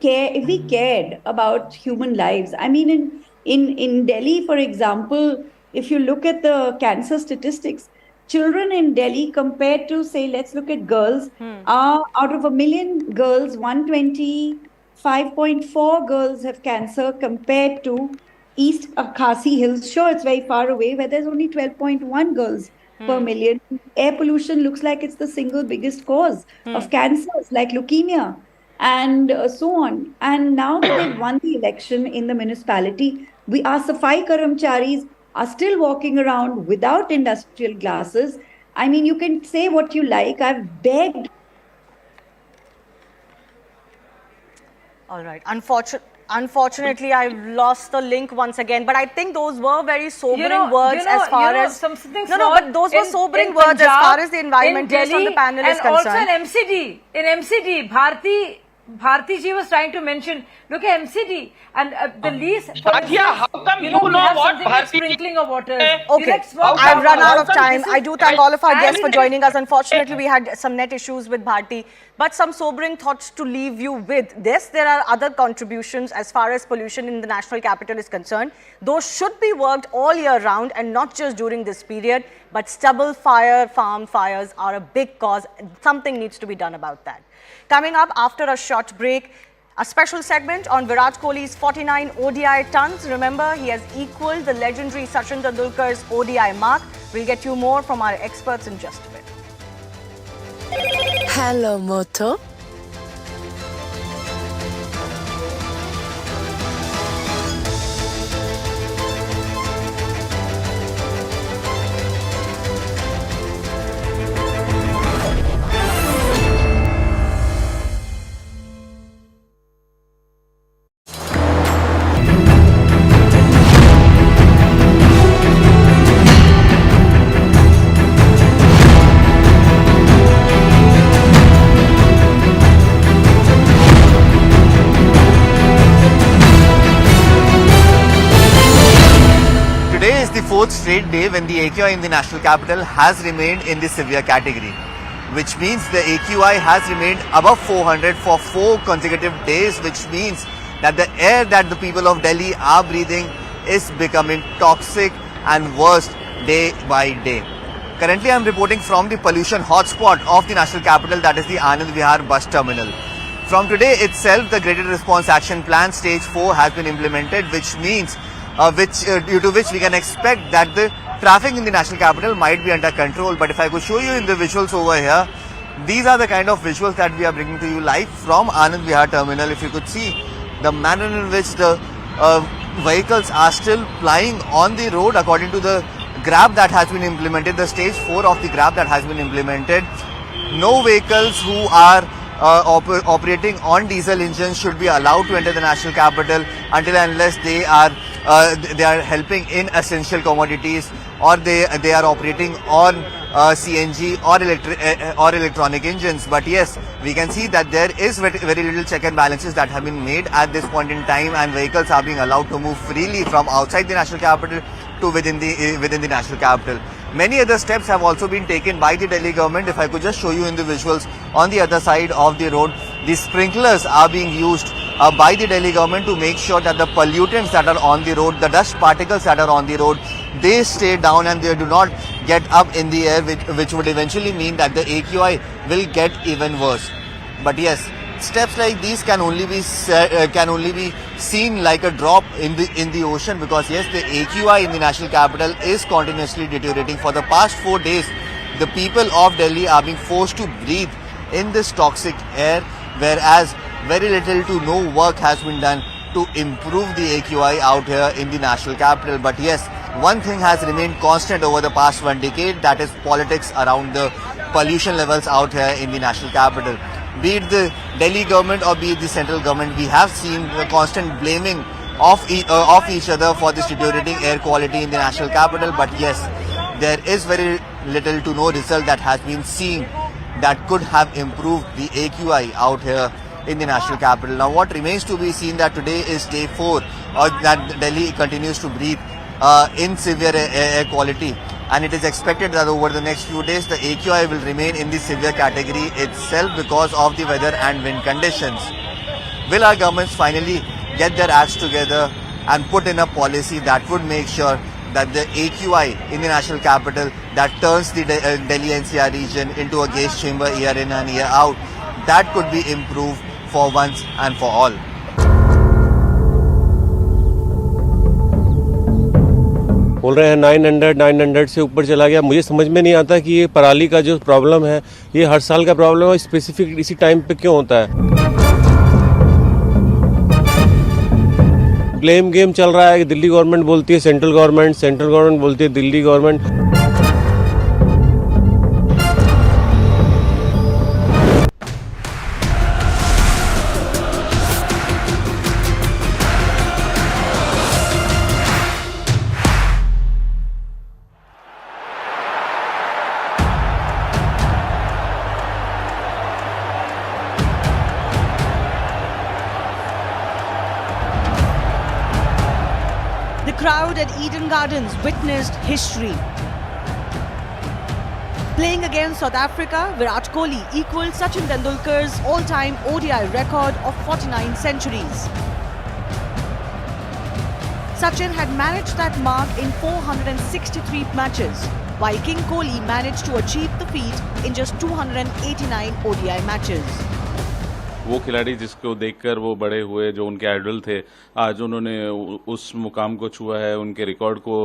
Speaker 9: if we cared about human lives, I mean, in Delhi, for example, if you look at the cancer statistics, children in Delhi compared to, say, let's look at girls, are out of 1 million girls, 125.4 girls have cancer compared to East Khasi Hills. Sure, it's very far away, where there's only 12.1 girls per million. Air pollution looks like it's the single biggest cause of cancers like leukemia and so on. And now that they've won the election in the municipality, our Safai Karamcharis are still walking around without industrial glasses. I mean, you can say what you like. I've begged.
Speaker 1: All right. Unfortunately, I've lost the link once again. But I think those were very sobering words as far as... but those were sobering words as far as the environmentalist on the panel is concerned.
Speaker 6: And also in MCD, Bharti ji was trying to mention, look at MCD and the least...
Speaker 7: How come
Speaker 6: you
Speaker 7: you
Speaker 6: know, we
Speaker 7: know
Speaker 6: have
Speaker 7: what,
Speaker 6: something like
Speaker 7: Bharti?
Speaker 6: sprinkling of water.
Speaker 1: Okay,
Speaker 6: Let's not
Speaker 1: I've
Speaker 6: talk
Speaker 1: run out
Speaker 6: about
Speaker 1: of time.
Speaker 6: this
Speaker 1: I
Speaker 6: is-
Speaker 1: do thank all of our guests for
Speaker 6: mean,
Speaker 1: joining us. Unfortunately, we had some net issues with Bharti, but some sobering thoughts to leave you with. Yes, there are other contributions as far as pollution in the national capital is concerned. Those should be worked all year round and not just during this period. But stubble fire, farm fires are a big cause. Something needs to be done about that. Coming up after a short break, a special segment on Virat Kohli's 49 ODI tons. Remember, he has equaled the legendary Sachin Tendulkar's ODI mark. We'll get you more from our experts in just a bit.
Speaker 10: Hello, Moto.
Speaker 3: Today is the fourth straight day when the AQI in the national capital has remained in the severe category, which means the AQI has remained above 400 for 4 consecutive days, which means that the air that the people of Delhi are breathing is becoming toxic and worse day by day. Currently, I am reporting from the pollution hotspot of the national capital, that is the Anand Vihar bus terminal. From today itself, the Graded Response Action Plan Stage 4 has been implemented, which means due to which we can expect that the traffic in the national capital might be under control. But if I could show you in the visuals over here, these are the kind of visuals that we are bringing to you live from Anand Vihar terminal. If you could see the manner in which the vehicles are still plying on the road according to the Grap that has been implemented, the stage 4 of the Grap that has been implemented. No vehicles who are operating on diesel engines should be allowed to enter the national capital until and unless they are helping in essential commodities, or they are operating on CNG or electronic engines. But yes, we can see that there is very little check and balances that have been made at this point in time, and vehicles are being allowed to move freely from outside the national capital to within the national capital. Many other steps have also been taken by the Delhi government. If I could just show you in the visuals, on the other side of the road, the sprinklers are being used by the Delhi government to make sure that the pollutants that are on the road, the dust particles that are on the road, they stay down and they do not get up in the air, which would eventually mean that the AQI will get even worse. But yes, steps like these can only be seen like a drop in the ocean, because yes, the AQI in the national capital is continuously deteriorating. For the past 4 days, the people of Delhi are being forced to breathe in this toxic air, whereas very little to no work has been done to improve the AQI out here in the national capital. But yes, one thing has remained constant over the past 1 decade, that is politics around the pollution levels out here in the national capital. Be it the Delhi government or be it the central government, we have seen the constant blaming of each other for this deteriorating air quality in the national capital. But yes, there is very little to no result that has been seen that could have improved the AQI out here in the national capital. Now, what remains to be seen that today is day 4, or that Delhi continues to breathe in severe air quality, and it is expected that over the next few days the AQI will remain in the severe category itself because of the weather and wind conditions. Will our governments finally get their acts together and put in a policy that would make sure that the AQI in the national capital that turns the Delhi NCR region into a gas chamber year in and year out, that could be improved for once and for all?
Speaker 11: बोल रहे हैं 900 से ऊपर चला गया। मुझे समझ में नहीं आता कि ये पराली का जो प्रॉब्लम है, ये हर साल का प्रॉब्लम है, स्पेसिफिक इसी टाइम पे क्यों होता है। ब्लेम गेम चल रहा है कि दिल्ली गवर्नमेंट बोलती है सेंट्रल गवर्नमेंट बोलती है Delhi government.
Speaker 1: The crowd at Eden Gardens witnessed history. Playing against South Africa, Virat Kohli equalled Sachin Tendulkar's all-time ODI record of 49 centuries. Sachin had managed that mark in 463 matches, while King Kohli managed to achieve the feat in just 289 ODI matches.
Speaker 10: वो खिलाड़ी जिसको देखकर वो बड़े हुए, जो उनके idol थे, आज उन्होंने उस मुकाम को छुआ है, उनके रिकॉर्ड को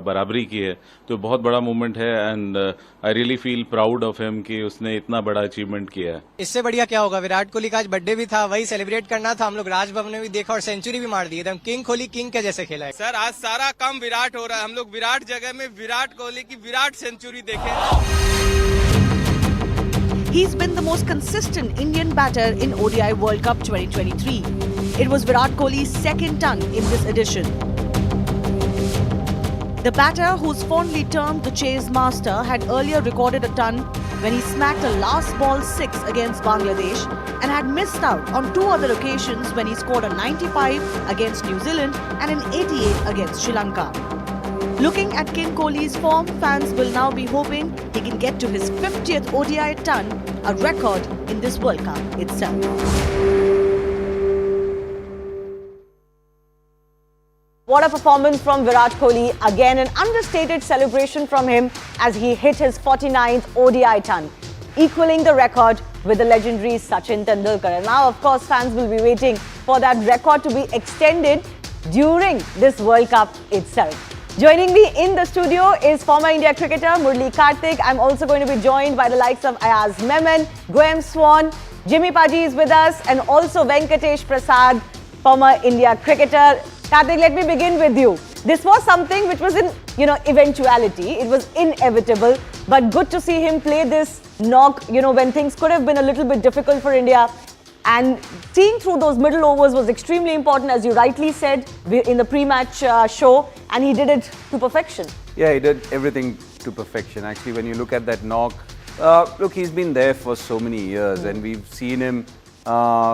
Speaker 10: बराबरी की है, तो बहुत बड़ा मूवमेंट है and I really feel proud of him कि उसने इतना बड़ा अचीवमेंट किया है।
Speaker 12: इससे बढ़िया क्या होगा, विराट कोहली का आज बर्थडे भी था, वही सेलिब्रेट करना था, हम लोग राजभवन में भी देखा और सेंचुरी भी मार दी, एकदम किंग कोहली किंग के जैसे खेला है।
Speaker 13: सर आज सारा काम विराट हो रहा है, हम लोग विराट जगह में विराट कोहली की विराट सेंचुरी देखें।
Speaker 1: He's been the most consistent Indian batter in ODI World Cup 2023. It was Virat Kohli's second ton in this edition. The batter, who's fondly termed the chase master, had earlier recorded a ton when he smacked a last ball 6 against Bangladesh and had missed out on 2 other occasions when he scored a 95 against New Zealand and an 88 against Sri Lanka. Looking at King Kohli's form, fans will now be hoping he can get to his 50th ODI ton, a record in this World Cup itself. What a performance from Virat Kohli. Again, an understated celebration from him as he hit his 49th ODI ton, equaling the record with the legendary Sachin Tendulkar. And now, of course, fans will be waiting for that record to be extended during this World Cup itself. Joining me in the studio is former India cricketer Murli Karthik. I'm also going to be joined by the likes of Ayaz Memon, Graham Swan, Jimmy Paji is with us, and also Venkatesh Prasad, former India cricketer. Karthik, let me begin with you. This was something which was in, eventuality. It was inevitable, but good to see him play this knock, when things could have been a little bit difficult for India. And seeing through those middle overs was extremely important, as you rightly said in the pre-match show, and he did it to perfection.
Speaker 14: Yeah, he did everything to perfection. Actually, when you look at that knock, look, he's been there for so many years, and we've seen him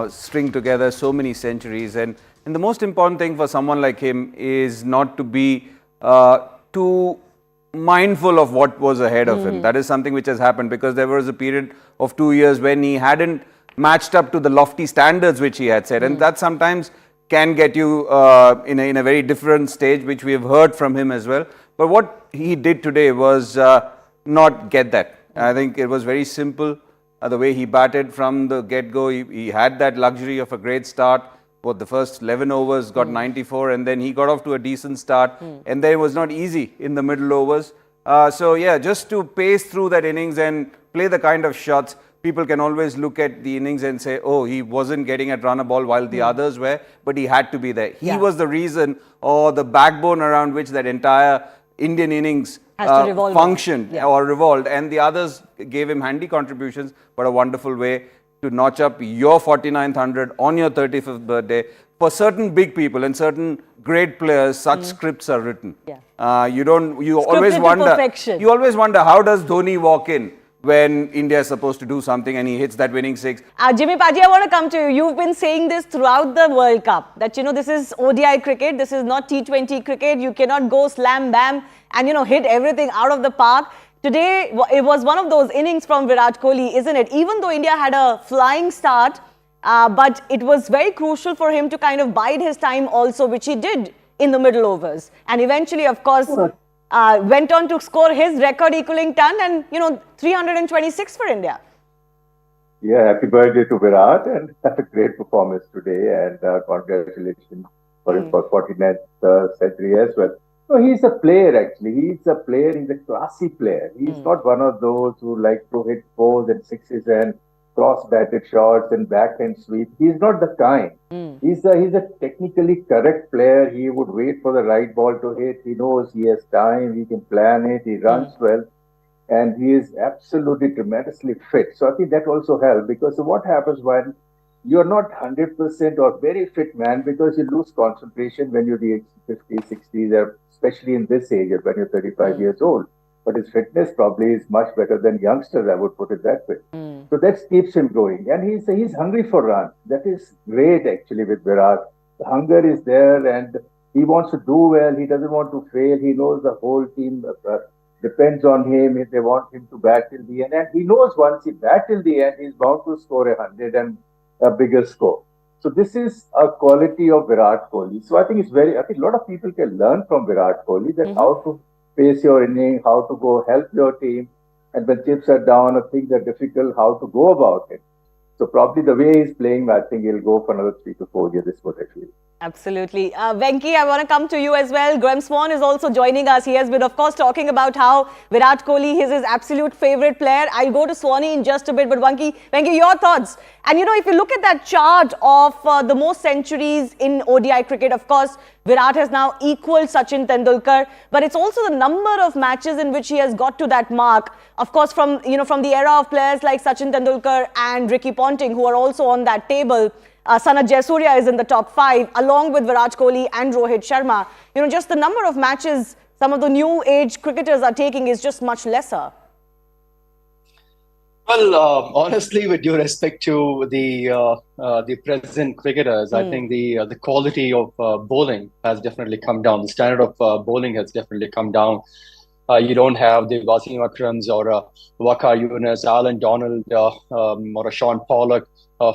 Speaker 14: string together so many centuries. And the most important thing for someone like him is not to be too mindful of what was ahead of him. That is something which has happened, because there was a period of 2 years when he hadn't matched up to the lofty standards which he had set, and that sometimes can get you in a very different stage, which we have heard from him as well. But what he did today was not get that. I think it was very simple, the way he batted from the get-go. He had that luxury of a great start. Both the first 11 overs got 94, and then he got off to a decent start, and then it was not easy in the middle overs. So yeah, just to pace through that innings and play the kind of shots, people can always look at the innings and say, oh, he wasn't getting at run a ball while the others were, but he had to be there. He was the reason, or the backbone around which that entire Indian innings functioned or revolved, and the others gave him handy contributions, but a wonderful way to notch up your 49th 100 on your 35th birthday. For certain big people and certain great players, such scripts are written. You always wonder, how does Dhoni walk in when India is supposed to do something and he hits that winning 6.
Speaker 1: Jimmy Paji, I want to come to you. You've been saying this throughout the World Cup, that, this is ODI cricket, this is not T20 cricket. You cannot go slam bam and, hit everything out of the park. Today, it was one of those innings from Virat Kohli, isn't it? Even though India had a flying start, but it was very crucial for him to kind of bide his time also, which he did in the middle overs. And eventually, of course, went on to score his record equaling ton and, 326 for India.
Speaker 15: Yeah, happy birthday to Virat, and that's a great performance today, and congratulations for him for 49th century as well. So he's a player actually, he's a classy player. He's not one of those who like to hit 4s and 6s and cross-batted shots and backhand sweep. He's not the kind. He's a technically correct player. He would wait for the right ball to hit. He knows he has time, he can plan it, he runs well, and he is absolutely tremendously fit. So I think that also helps, because what happens when you're not 100% or very fit man, because you lose concentration when you're the 50s, 60s, especially in this age when you're 35 years old. But his fitness probably is much better than youngsters, I would put it that way. So that keeps him going. And he's hungry for runs. That is great actually with Virat. The hunger is there, and He wants to do well. He doesn't want to fail. He knows the whole team depends on him. If they want him to bat till the end, and he knows once he bat till the end, he's bound to score 100 and a bigger score. So this is a quality of Virat Kohli. So I think I think a lot of people can learn from Virat Kohli that how to pace your inning, how to go help your team, and when chips are down or things are difficult, how to go about it. So probably the way he's playing, I think he'll go for another 3 to 4 years. This is what I feel.
Speaker 1: Absolutely. Venki, I want to come to you as well. Graham Swan is also joining us. He has been, of course, talking about how Virat Kohli is his absolute favourite player. I'll go to Swanee in just a bit, but Venki, your thoughts? And, you know, if you look at that chart of the most centuries in ODI cricket, of course, Virat has now equaled Sachin Tendulkar, but it's also the number of matches in which he has got to that mark. Of course, from the era of players like Sachin Tendulkar and Ricky Ponting, who are also on that table. Sanat Jayasuriya is in the top 5, along with Virat Kohli and Rohit Sharma. You know, just the number of matches some of the new age cricketers are taking is just much lesser.
Speaker 16: Well, honestly, with due respect to the present cricketers, I think the quality of bowling has definitely come down. The standard of bowling has definitely come down. You don't have the Wasim Akrams or Waqar Younis, Alan Donald, or a Sean Pollock,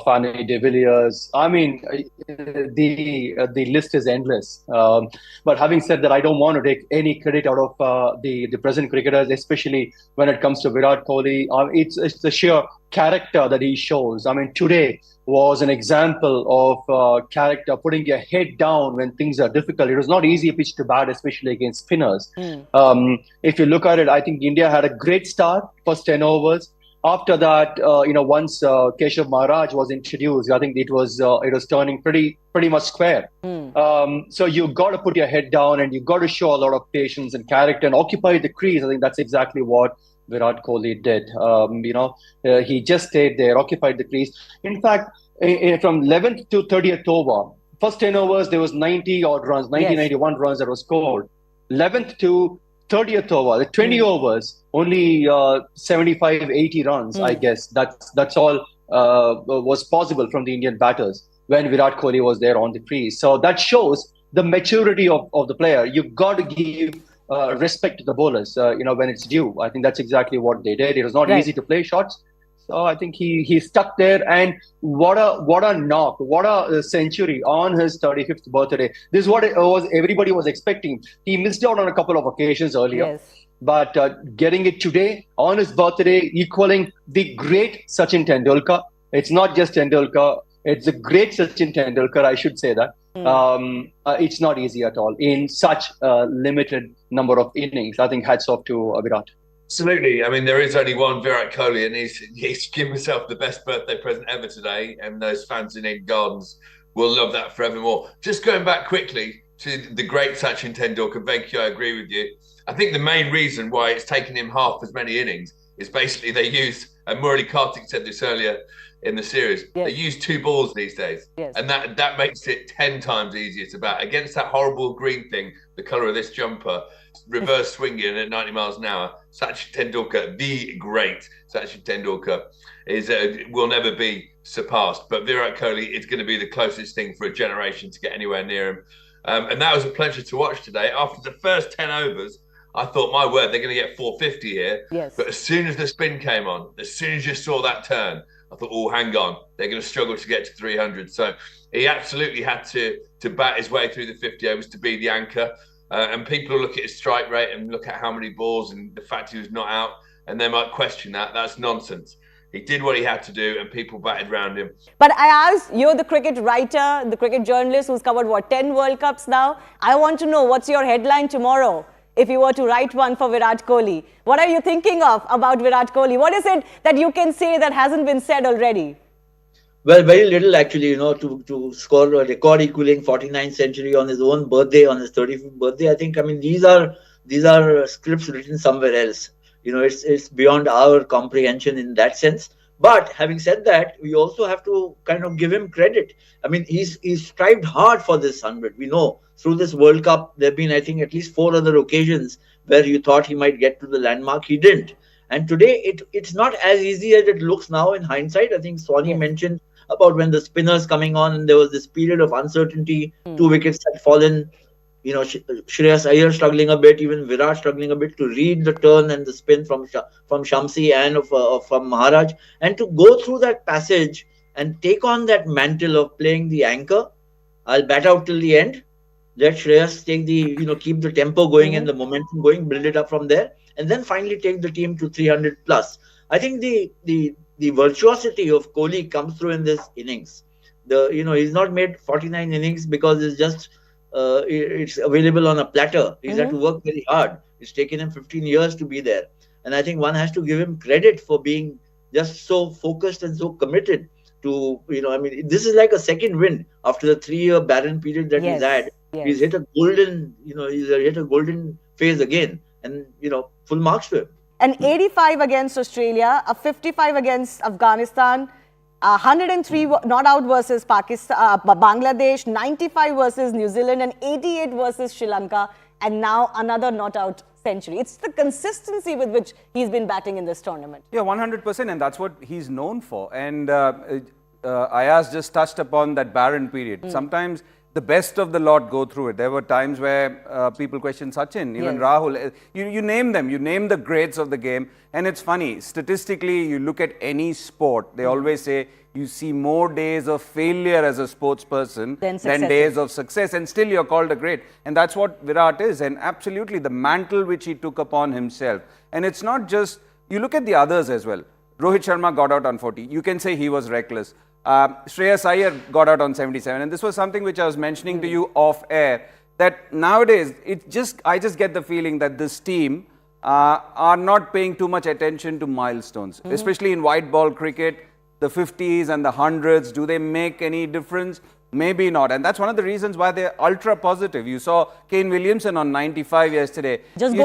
Speaker 16: Fanny de Villiers. I mean, the list is endless. But having said that, I don't want to take any credit out of the present cricketers, especially when it comes to Virat Kohli. It's the sheer character that he shows. I mean, today was an example of character, putting your head down when things are difficult. It was not easy pitch to bat, especially against spinners. If you look at it, I think India had a great start, first 10 overs. After that, once Keshav Maharaj was introduced, I think it was turning pretty much square. So you got to put your head down and you got to show a lot of patience and character and occupy the crease. I think that's exactly what Virat Kohli did. He just stayed there, occupied the crease. In fact, from 11th to 30th over, first 10 overs, there was 90 odd runs, 91 runs that was scored. 11th to 30th over, the 20 overs, only 75, 80 runs, I guess. That's all was possible from the Indian batters when Virat Kohli was there on the crease. So that shows the maturity of the player. You've got to give respect to the bowlers, when it's due. I think that's exactly what they did. It was not easy to play shots. So I think he stuck there, and what a knock, what a century on his 35th birthday. This is what everybody was expecting. He missed out on a couple of occasions earlier, but getting it today on his birthday, equaling the great Sachin Tendulkar. It's not just Tendulkar; it's the great Sachin Tendulkar. I should say that. It's not easy at all in such a limited number of innings. I think hats off to Virat.
Speaker 17: Absolutely. I mean, there is only one Virat Kohli, and he's given himself the best birthday present ever today. And those fans in Eden Gardens will love that forevermore. Just going back quickly to the great Sachin Tendulkar, Venki, I agree with you. I think the main reason why it's taken him half as many innings is basically they used, and Murali Kartik said this earlier in the series, they use 2 balls these days. And that makes it 10 times easier to bat. Against that horrible green thing, the colour of this jumper, reverse swinging at 90 miles an hour, Sachin Tendulkar, the great Sachin Tendulkar, will never be surpassed. But Virat Kohli is going to be the closest thing for a generation to get anywhere near him. And that was a pleasure to watch today. After the first 10 overs, I thought, my word, they're going to get 450 here. But as soon as the spin came on, as soon as you saw that turn, I thought, oh, hang on, they're going to struggle to get to 300. So he absolutely had to bat his way through the 50 overs to be the anchor. And people look at his strike rate and look at how many balls and the fact he was not out, and they might question that. That's nonsense. He did what he had to do, and people batted around him.
Speaker 1: But I asked, you're the cricket writer, the cricket journalist who's covered, 10 World Cups now? I want to know, what's your headline tomorrow if you were to write one for Virat Kohli? What are you thinking of about Virat Kohli? What is it that you can say that hasn't been said already?
Speaker 18: Well, very little actually, to score a record equaling 49th century on his own birthday, on his 35th birthday. I think, these are scripts written somewhere else. It's beyond our comprehension in that sense. But having said that, we also have to kind of give him credit. He's strived hard for this 100. We know through this World Cup, there have been, I think, at least 4 other occasions where you thought he might get to the landmark. He didn't. And today, it's not as easy as it looks now in hindsight. I think Swanee mentioned about when the spinners coming on and there was this period of uncertainty, 2 wickets had fallen. Shreyas Iyer struggling a bit, even Virat struggling a bit to read the turn and the spin from Shamsi and from Maharaj, and to go through that passage and take on that mantle of playing the anchor. I'll bat out till the end. Let Shreyas take keep the tempo going and the momentum going, build it up from there, and then finally take the team to 300 plus. I think the virtuosity of Kohli comes through in this innings. He's not made 49 innings because it's available on a platter. He's had to work very hard. It's taken him 15 years to be there, and I think one has to give him credit for being just so focused and so committed to, this is like a second win after the 3-year barren period that he's had.
Speaker 1: Yes.
Speaker 18: He's hit a golden phase again, and full marks to him.
Speaker 1: An 85 against Australia, a 55 against Afghanistan, 103 not out versus Pakistan, Bangladesh, 95 versus New Zealand, and 88 versus Sri Lanka, and now another not out century. It's the consistency with which he's been batting in this tournament.
Speaker 14: Yeah, 100%, and that's what he's known for. And Ayaz just touched upon that barren period. Sometimes the best of the lot go through it. There were times where people question Sachin, even Rahul. You name them, you name the greats of the game. And it's funny, statistically, you look at any sport, they always say you see more days of failure as a sports person than days of success, and still you're called a great. And that's what Virat is. And absolutely, the mantle which he took upon himself. And it's not just, you look at the others as well. Rohit Sharma got out on 40. You can say he was reckless. Shreyas Iyer got out on 77, and this was something which I was mentioning to you off air, that nowadays I just get the feeling that this team are not paying too much attention to milestones, especially in white ball cricket. The 50s and the 100s, do they make any difference? Maybe not, and that's one of the reasons why they're ultra positive. You saw Kane Williamson on 95 yesterday. Just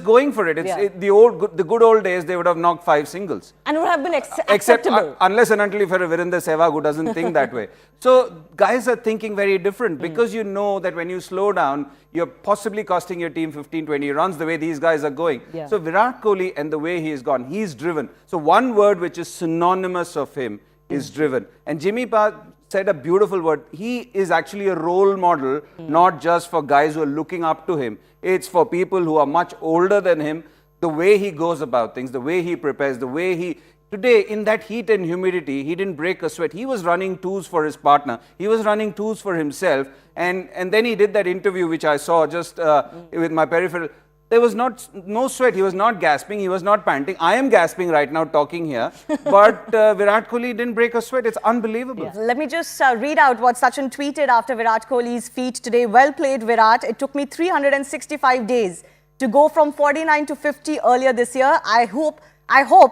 Speaker 14: going for it. It's the good old days. They would have knocked 5 singles,
Speaker 1: and it would have been acceptable.
Speaker 14: Unless and until if you're a Virender Sehwag who doesn't think that way. So guys are thinking very different, because you know that when you slow down, you're possibly costing your team 15-20 runs the way these guys are going. So Virat Kohli and the way he has gone, he's driven. So one word which is synonymous of him is driven. And Jimmy Pa said a beautiful word. He is actually a role model, not just for guys who are looking up to him. It's for people who are much older than him. The way he goes about things, the way he prepares, the way he... Today, in that heat and humidity, he didn't break a sweat. He was running twos for his partner. He was running twos for himself. And then he did that interview, which I saw just with my peripheral. There was no sweat. He was not gasping. He was not panting. I am gasping right now talking here. But Virat Kohli didn't break a sweat. It's unbelievable.
Speaker 1: Let me just read out what Sachin tweeted after Virat Kohli's feat today. Well played, Virat. It took me 365 days to go from 49 to 50 earlier this year. I hope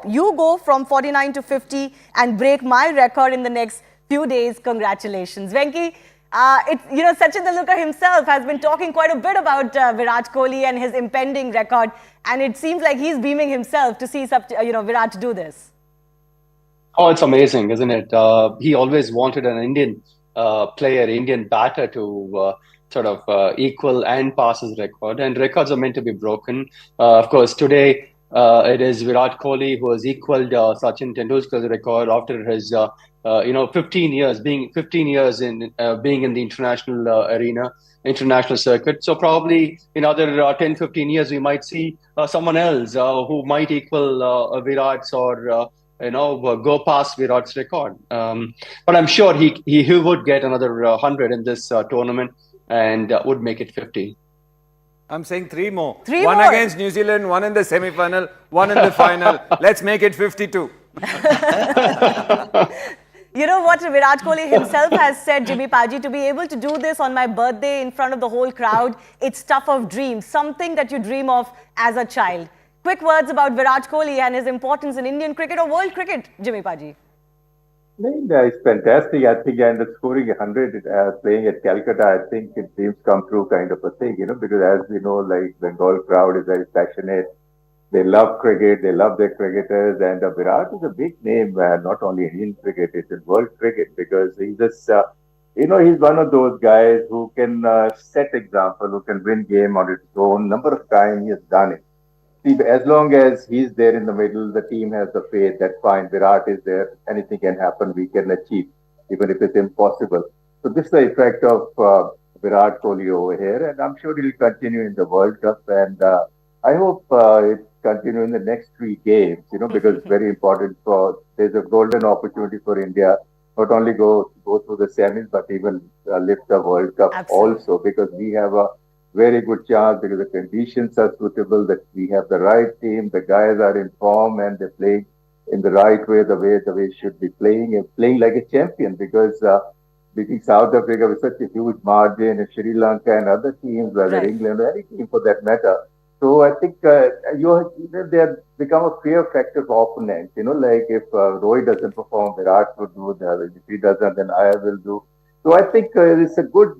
Speaker 1: you go from 49 to 50 and break my record in the next few days. Congratulations. Venki, Sachin Tendulkar himself has been talking quite a bit about Virat Kohli and his impending record, and it seems like he's beaming himself to see Virat do this.
Speaker 16: Oh, it's amazing, isn't it? He always wanted an Indian player, Indian batter to equal and pass his record, and records are meant to be broken. Of course, today it is Virat Kohli who has equaled Sachin Tendulkar's record after his 15 years being in the international arena, international circuit. So probably in other 10, 15 years, we might see someone else who might equal Virat's or go past Virat's record. But I'm sure he would get another 100 in this tournament and would make it 50.
Speaker 14: I'm saying 3 more. One against New Zealand, one in the semi-final, one in the final. Let's make it 52.
Speaker 1: You know what Virat Kohli himself has said, Jimmy Paji, to be able to do this on my birthday in front of the whole crowd, it's stuff of dreams, something that you dream of as a child. Quick words about Virat Kohli and his importance in Indian cricket or world cricket, Jimmy Paji.
Speaker 15: It's fantastic. I think, and scoring 100 playing at Calcutta, I think dreams come true kind of a thing, because as you know, like Bengal crowd is very passionate. They love cricket, they love their cricketers, and Virat is a big name, not only in Indian cricket, it's in world cricket, because he's just, he's one of those guys who can set example, who can win game on its own. Number of times he has done it. See, as long as he's there in the middle, the team has the faith that fine, Virat is there, anything can happen, we can achieve, even if it's impossible. So this is the effect of Virat Kohli over here, and I'm sure he'll continue in the World Cup. And I hope it continue in the next 3 games. Because it's very important there's a golden opportunity for India not only go through the semis but even lift the World Cup also, because we have a very good chance because the conditions are suitable, that we have the right team, the guys are in form and they're playing in the right way, the way should be playing, and playing like a champion, because beating South Africa with such a huge margin, and Sri Lanka and other teams, whether England or any team for that matter. So I think they have become a fear factor for opponents. Like if Rohit doesn't perform, Virat will do that. If he doesn't, then I will do. So I think it's a good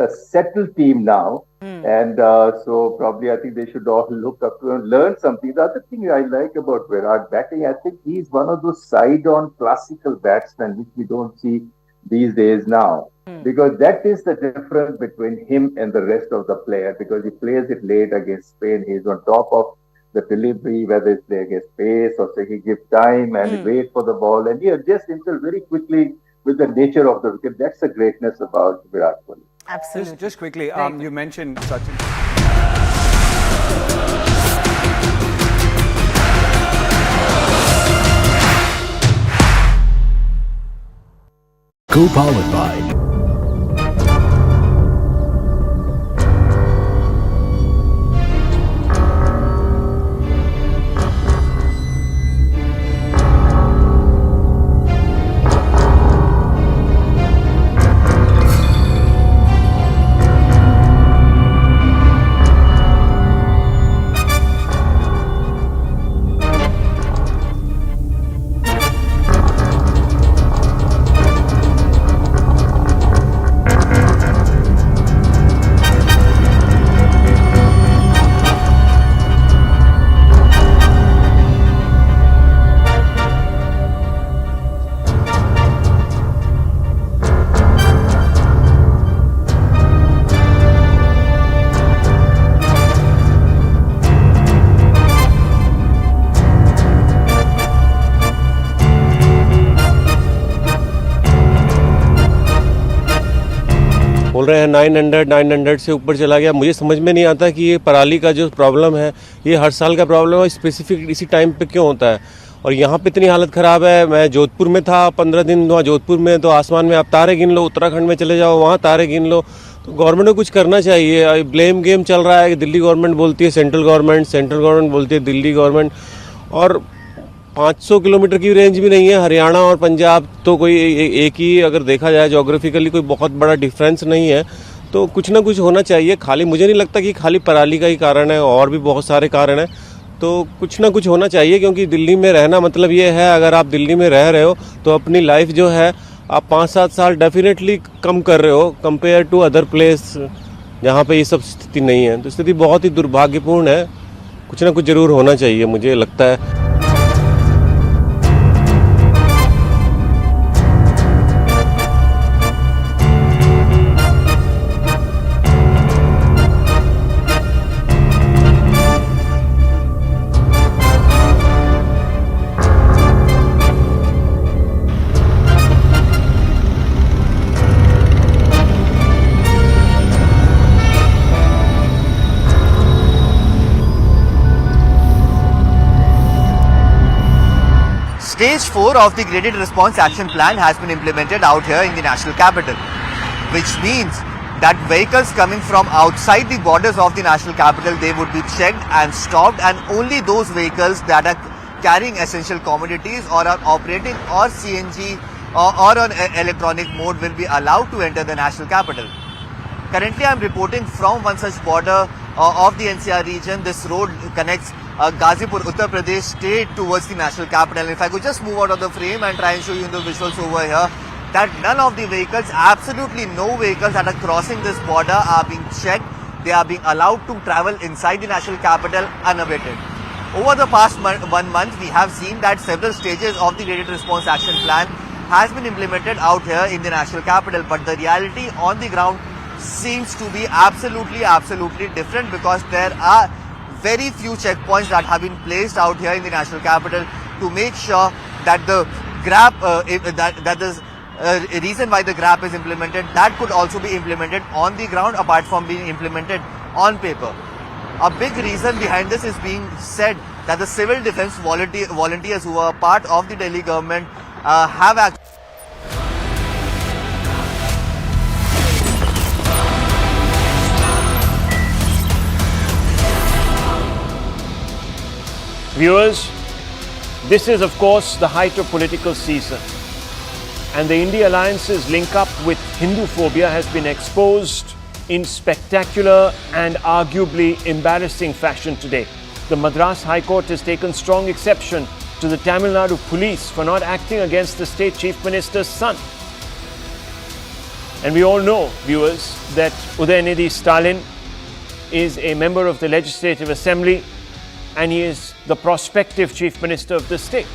Speaker 15: settled team now. And so probably I think they should all look up to and learn something. The other thing I like about Virat batting, I think he's one of those side-on classical batsmen which we don't see these days now. Because that is the difference between him and the rest of the player, because he plays it late against Spain. He's on top of the delivery, whether it's play against pace or say he gives time and wait for the ball, and he adjusts himself very quickly with the nature of the wicket. That's the greatness about Virat Kohli.
Speaker 1: Absolutely.
Speaker 14: Just quickly, you mentioned Sachin.
Speaker 19: Co-powered by
Speaker 11: बोल रहे हैं 900 से ऊपर चला गया। मुझे समझ में नहीं आता कि ये पराली का जो प्रॉब्लम है ये हर साल का प्रॉब्लम है, स्पेसिफिक इसी टाइम पे क्यों होता है। और यहाँ पे इतनी हालत ख़राब है। मैं जोधपुर में था 15 दिन, वहाँ जोधपुर में तो आसमान में आप तारे गिन लो, उत्तराखंड में चले जाओ वहाँ तारे गिन लो। तो गवर्नमेंट को कुछ करना चाहिए। ब्लेम गेम चल रहा है कि दिल्ली गवर्नमेंट बोलती है सेंट्रल गवर्नमेंट बोलती है दिल्ली गवर्नमेंट, और 500 किलोमीटर की रेंज भी नहीं है। हरियाणा और पंजाब तो कोई एक ही, अगर देखा जाए जोग्राफिकली कोई बहुत बड़ा डिफरेंस नहीं है। तो कुछ ना कुछ होना चाहिए। खाली मुझे नहीं लगता कि खाली पराली का ही कारण है, और भी बहुत सारे कारण हैं। तो कुछ ना कुछ होना चाहिए, क्योंकि दिल्ली में रहना मतलब ये है, अगर आप दिल्ली में रह रहे हो तो अपनी लाइफ जो है आप 5-7 साल डेफिनेटली कम कर रहे हो कंपेयर टू अदर प्लेस जहाँ पे ये सब स्थिति नहीं है। तो स्थिति बहुत ही दुर्भाग्यपूर्ण है। कुछ ना कुछ ज़रूर होना चाहिए, मुझे लगता है।
Speaker 3: Stage 4 of the Graded Response Action Plan has been implemented out here in the national capital, which means that vehicles coming from outside the borders of the national capital, they would be checked and stopped, and only those vehicles that are carrying essential commodities or are operating or CNG or on electronic mode will be allowed to enter the national capital. Currently, I am reporting from one such border of the NCR region. This road connects Ghazipur, Uttar Pradesh state towards the national capital. If I could just move out of the frame and try and show you in the visuals over here, that none of the vehicles, absolutely no vehicles that are crossing this border are being checked. They are being allowed to travel inside the national capital unabated. Over the past 1 month, we have seen that several stages of the Graded Response Action Plan has been implemented out here in the national capital, but the reality on the ground seems to be absolutely different, because there are very few checkpoints that have been placed out here in the national capital to make sure that the Grap, reason why the Grap is implemented, that could also be implemented on the ground apart from being implemented on paper. A big reason behind this is being said that the civil defense volunteers who are part of the Delhi government have actually
Speaker 19: Viewers, this is of course the height of political season, and the India Alliance's link up with Hindu phobia has been exposed in spectacular and arguably embarrassing fashion today. The Madras High Court has taken strong exception to the Tamil Nadu police for not acting against the state chief minister's son. And we all know, viewers, that Udayanidhi Stalin is a member of the Legislative Assembly and he is the prospective chief minister of the state.